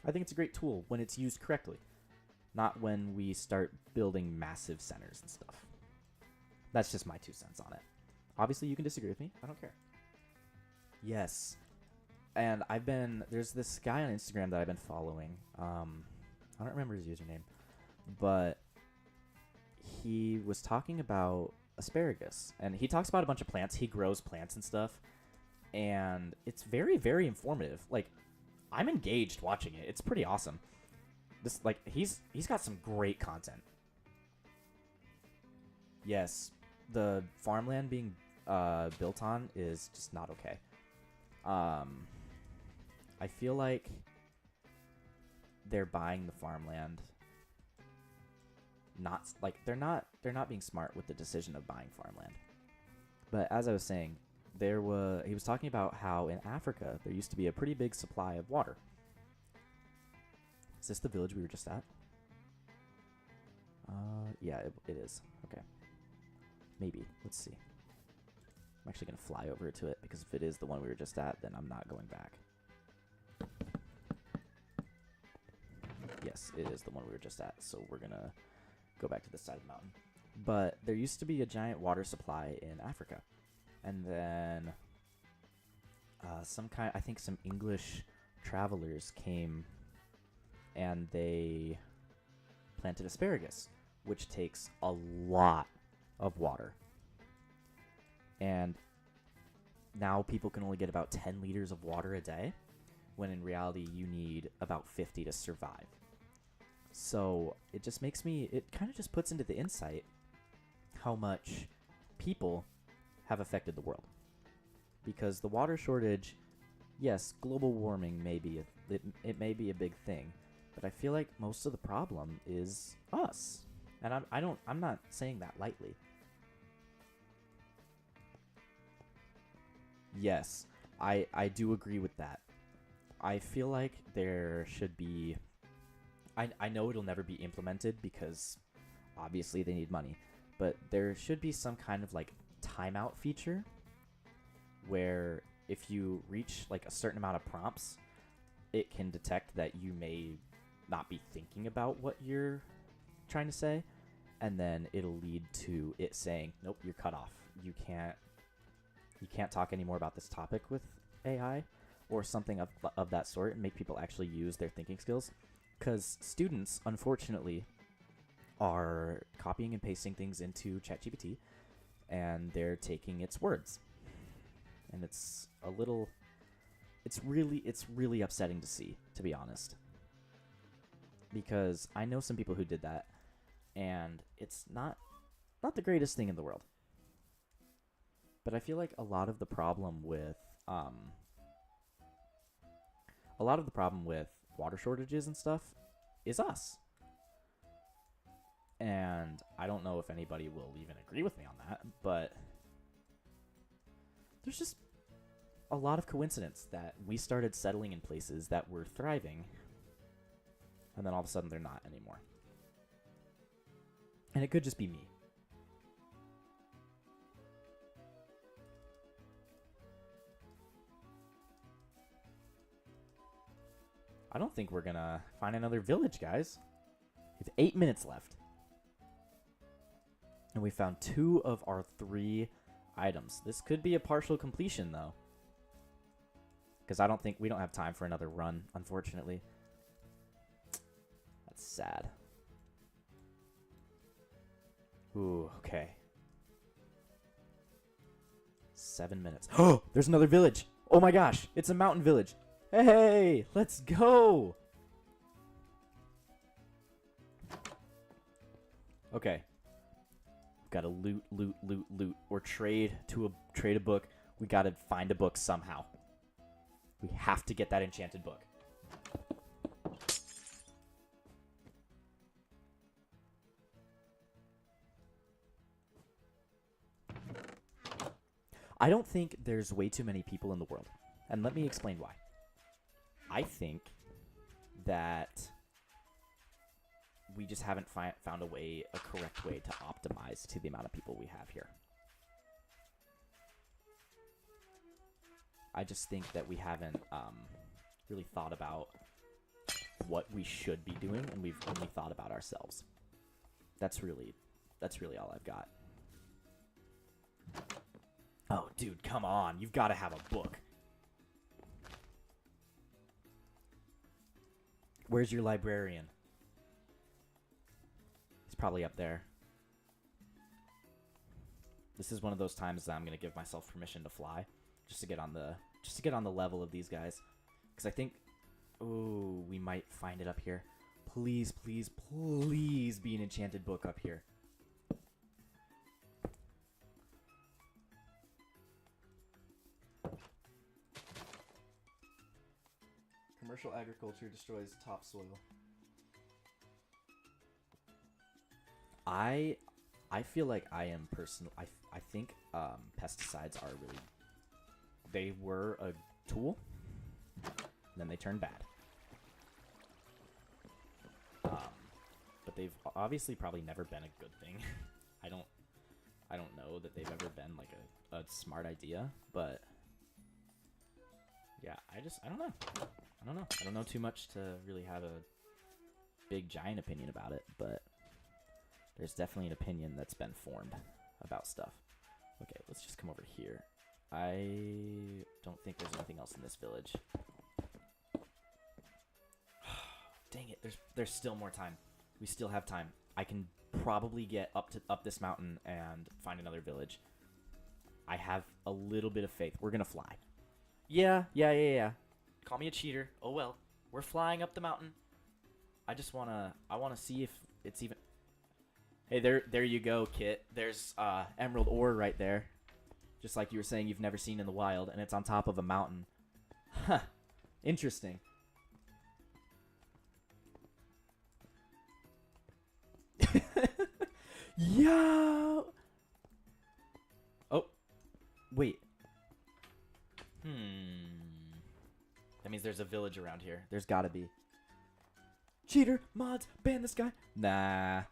[SPEAKER 1] I think it's a great tool when it's used correctly, not when we start building massive centers and stuff. That's just my 2 cents on it. Obviously, you can disagree with me. I don't care. Yes. And there's this guy on Instagram that I've been following. I don't remember his username. But he was talking about asparagus. And he talks about a bunch of plants. He grows plants and stuff. And it's very, very informative. Like, I'm engaged watching it. It's pretty awesome. He's got some great content. Yes, the farmland being built on is just not okay. I feel like they're buying the farmland not like they're not being smart with the decision of buying farmland. But as I was saying, he was talking about how in Africa there used to be a pretty big supply of water. Is this the village we were just at? Yeah, it is. Okay. Maybe. Let's see. I'm actually going to fly over to it, because if it is the one we were just at, then I'm not going back. Yes, it is the one we were just at, so we're going to go back to this side of the mountain. But there used to be a giant water supply in Africa. And then I think some English travelers came and they planted asparagus, which takes a lot of water. And now people can only get about 10 liters of water a day, when in reality you need about 50 to survive. So it just makes me, it kind of just puts into the insight how much people have affected the world. Because the water shortage, yes, global warming may be it may be a big thing, but I feel like most of the problem is us. And I'm not saying that lightly. Yes, I do agree with that. I feel like there should be, I know it'll never be implemented because obviously they need money, but there should be some kind of like timeout feature where if you reach like a certain amount of prompts, it can detect that you may not be thinking about what you're trying to say, and then it'll lead to it saying, nope, you're cut off. You can't talk anymore about this topic with AI or something of that sort, and make people actually use their thinking skills. Because students, unfortunately, are copying and pasting things into ChatGPT, and they're taking its words. And it's really upsetting to see, to be honest. Because I know some people who did that, and it's not the greatest thing in the world. But I feel like a lot of the problem with water shortages and stuff is us. And I don't know if anybody will even agree with me on that, but there's just a lot of coincidence that we started settling in places that were thriving, and then all of a sudden they're not anymore. And it could just be me. I don't think we're gonna find another village, guys. We have 8 minutes left. And we found 2 of our 3 items. This could be a partial completion, though. Because we don't have time for another run, unfortunately. That's sad. Ooh, okay. 7 minutes. Oh, there's another village. Oh my gosh, it's a mountain village. Hey, let's go. Okay. Gotta loot, or trade a book. We gotta find a book somehow. We have to get that enchanted book. I don't think there's way too many people in the world. And let me explain why. I think that we just haven't found a correct way to optimize to the amount of people we have here. I just think that we haven't really thought about what we should be doing, and we've only thought about ourselves. That's really all I've got. Oh, dude, come on. You've got to have a book. Where's your librarian? He's probably up there. This is one of those times that I'm going to give myself permission to fly. Just to get on the level of these guys. Because I think, ooh, we might find it up here. Please, please, please be an enchanted book up here. Commercial agriculture destroys topsoil. I I feel like I am personal. I think pesticides are really, they were a tool, and then they turned bad. But they've obviously probably never been a good thing. I don't I don't know that they've ever been like a smart idea, but yeah, I don't know. I don't know too much to really have a big giant opinion about it, but there's definitely an opinion that's been formed about stuff. Okay, let's just come over here. I don't think there's anything else in this village. Dang it, there's still more time. We still have time. I can probably get up this mountain and find another village. I have a little bit of faith. We're gonna fly. Yeah. Call me a cheater. Oh well. We're flying up the mountain. I wanna see if it's even. Hey, there you go, Kit. There's emerald ore right there. Just like you were saying you've never seen in the wild, and it's on top of a mountain. Huh. Interesting. Yo! Oh. Wait. That means there's a village around here. There's gotta be. Cheater! Mods! Ban this guy! Nah.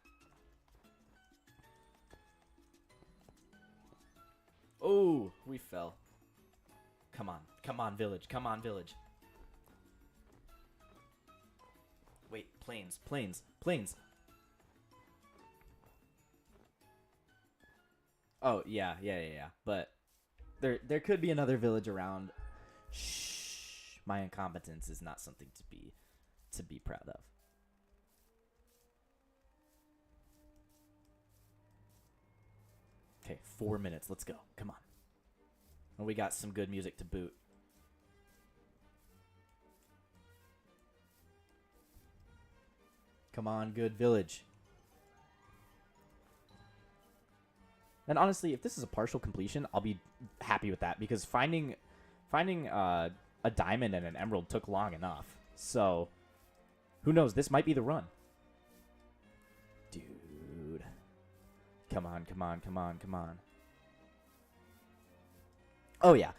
[SPEAKER 1] Oh, we fell. Come on. Come on, village. Come on, village. Wait, planes. Oh, yeah. But there could be another village around. Shh. My incompetence is not something to be proud of. Okay, 4 minutes. Let's go. Come on. And we got some good music to boot. Come on, good village. And honestly, if this is a partial completion, I'll be happy with that because finding a diamond and an emerald took long enough. So, who knows? This might be the run. Dude. Come on. Oh yeah.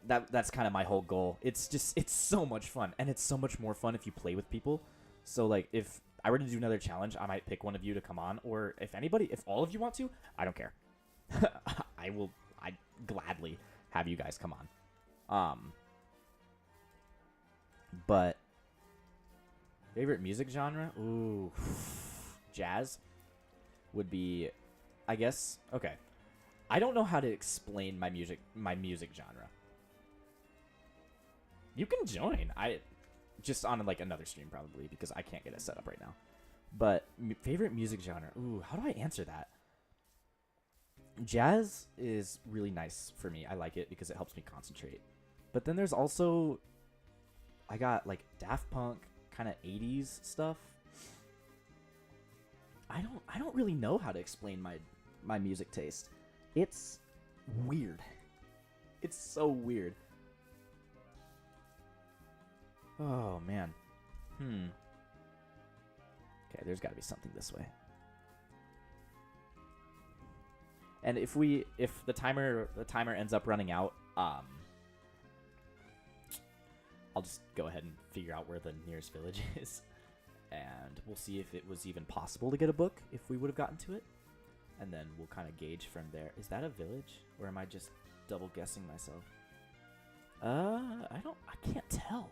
[SPEAKER 1] That's kind of my whole goal. It's so much fun, and it's so much more fun if you play with people. So like if I were to do another challenge, I might pick one of you to come on, or if all of you want to, I don't care. I'd gladly have you guys come on. But favorite music genre? Ooh. Jazz would be, I guess. Okay. I don't know how to explain my music genre. You can join. I just on like another stream probably because I can't get it set up right now. But favorite music genre. Ooh, how do I answer that? Jazz is really nice for me. I like it because it helps me concentrate. But then there's also I got like Daft Punk kind of 80s stuff. I don't really know how to explain my music taste. It's weird. It's so weird. Oh man. Okay, there's got to be something this way. And if the timer ends up running out, I'll just go ahead and figure out where the nearest village is. And we'll see if it was even possible to get a book if we would have gotten to it. And then we'll kind of gauge from there. Is that a village? Or am I just double guessing myself? I can't tell.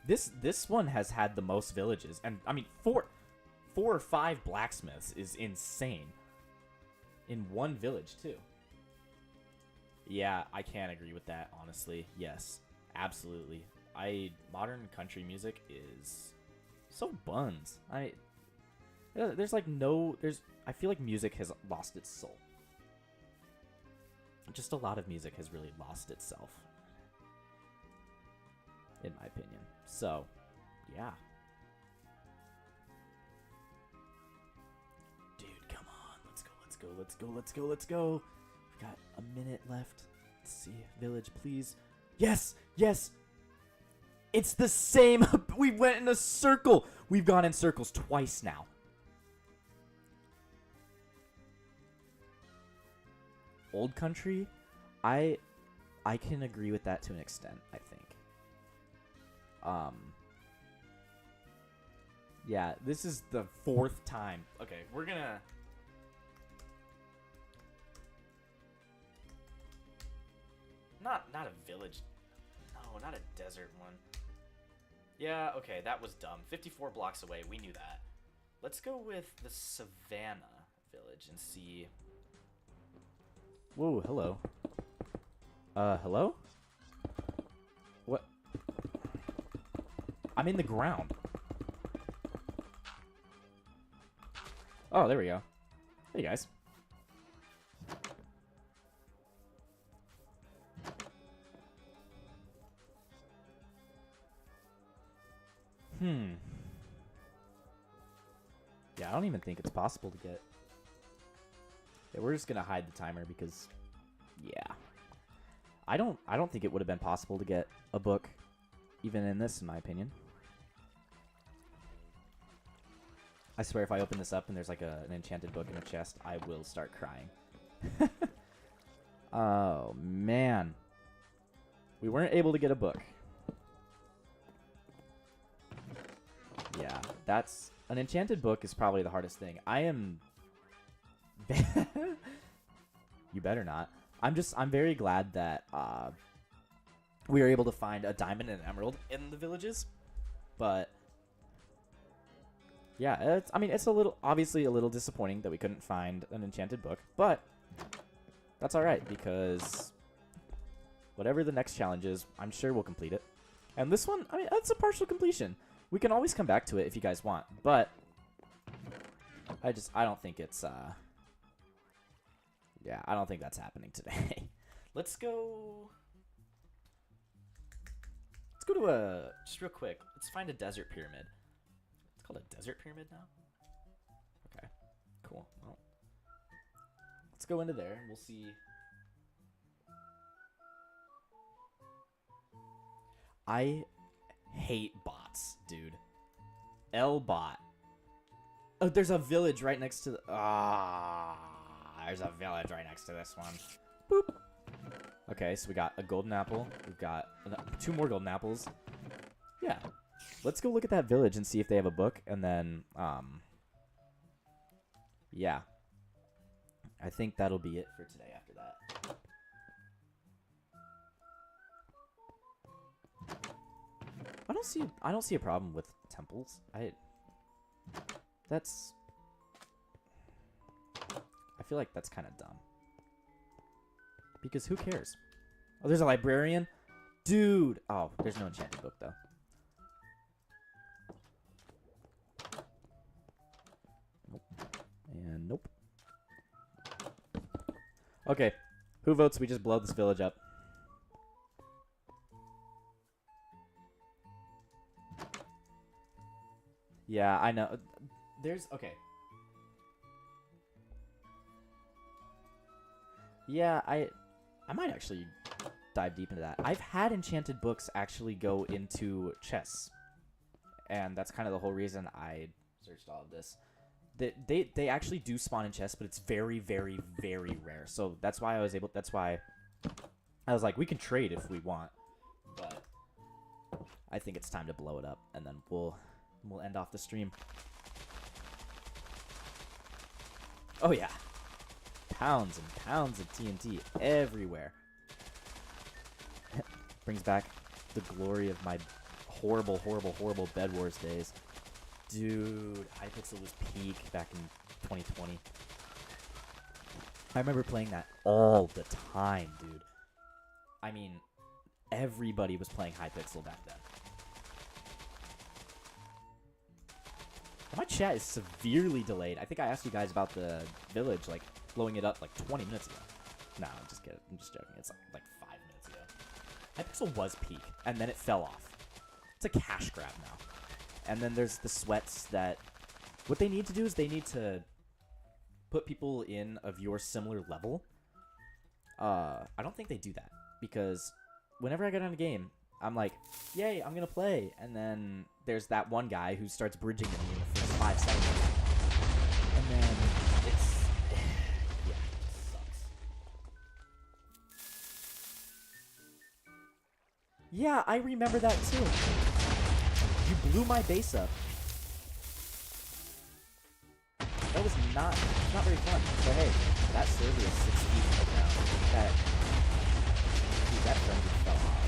[SPEAKER 1] This one has had the most villages. And I mean, four or five blacksmiths is insane. In one village, too. Yeah, I can't agree with that, honestly. Yes, absolutely. Modern country music is so buns. I feel like music has lost its soul. Just a lot of music has really lost itself, in my opinion. So, yeah. Dude, come on. Let's go. We got a minute left. Let's see. Village, please. Yes! It's the same. We went in a circle. We've gone in circles twice now. Old country, I can agree with that to an extent, I think. Yeah, this is the 4th time. Okay, we're gonna... Not a village. No, not a desert one. Yeah, okay, that was dumb. 54 blocks away, we knew that. Let's go with the Savannah village and see... Whoa, hello. Hello? What? I'm in the ground. Oh, there we go. Hey, guys. Yeah, I don't even think it's possible to get... Yeah, we're just gonna hide the timer because... Yeah. I don't think it would have been possible to get a book even in this, in my opinion. I swear if I open this up and there's like an enchanted book in a chest, I will start crying. Oh, man. We weren't able to get a book. Yeah, that's... An enchanted book is probably the hardest thing. I am... You better not. I'm very glad that we were able to find a diamond and an emerald in the villages. But... Yeah, it's a little... Obviously a little disappointing that we couldn't find an enchanted book. But... That's alright, because... Whatever the next challenge is, I'm sure we'll complete it. And this one, I mean, that's a partial completion. We can always come back to it if you guys want, but I don't think it's, yeah, I don't think that's happening today. Let's go to just real quick, let's find a desert pyramid. It's called a desert pyramid now? Okay, cool. Well, let's go into there and we'll see. I hate bots, dude. L-bot. Oh, there's a village right next to the... there's a village right next to this one. Boop. Okay, so we got a golden apple. We've got 2 more golden apples. Yeah. Let's go look at that village and see if they have a book. And then, yeah. I think that'll be it for today after that. I don't see a problem with temples. I feel like that's kind of dumb. Because who cares? Oh, there's a librarian? Dude! Oh, there's no enchanted book, though. Nope. And nope. Okay. Who votes we just blow this village up? Yeah, I know. There's... Okay. Yeah, I might actually dive deep into that. I've had enchanted books actually go into chests. And that's kind of the whole reason I searched all of this. They actually do spawn in chests, but it's very, very, very rare. So that's why that's why I was like, we can trade if we want. But I think it's time to blow it up, and then we'll end off the stream. Oh yeah. Pounds and pounds of TNT everywhere. Brings back the glory of my horrible, horrible, horrible Bed Wars days. Dude, Hypixel was peak back in 2020. I remember playing that all the time, dude. I mean, everybody was playing Hypixel back then. My chat is severely delayed. I think I asked you guys about the village, like, blowing it up like 20 minutes ago. No, I'm just kidding. I'm just joking. It's like 5 minutes ago. Hypixel was peak, and then it fell off. It's a cash grab now. And then there's the sweats that... What they need to do is they need to put people in of your similar level. I don't think they do that, because whenever I get on a game, I'm like, yay, I'm gonna play. And then there's that one guy who starts bridging to me in the first 5 seconds. And then it's yeah, it sucks. Yeah, I remember that too. You blew my base up. That was not very fun. But hey, that server is 6 feet right now. That frenzy fell off.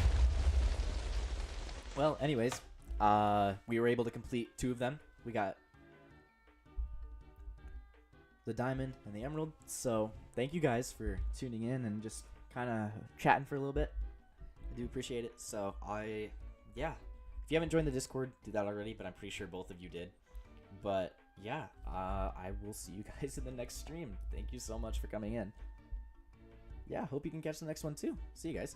[SPEAKER 1] Well, anyways, we were able to complete 2 of them. We got the diamond and the emerald. So thank you guys for tuning in and just kind of chatting for a little bit. I do appreciate it. So yeah, if you haven't joined the Discord, do that already, but I'm pretty sure both of you did. But yeah, I will see you guys in the next stream. Thank you so much for coming in. Yeah, hope you can catch the next one too. See you guys.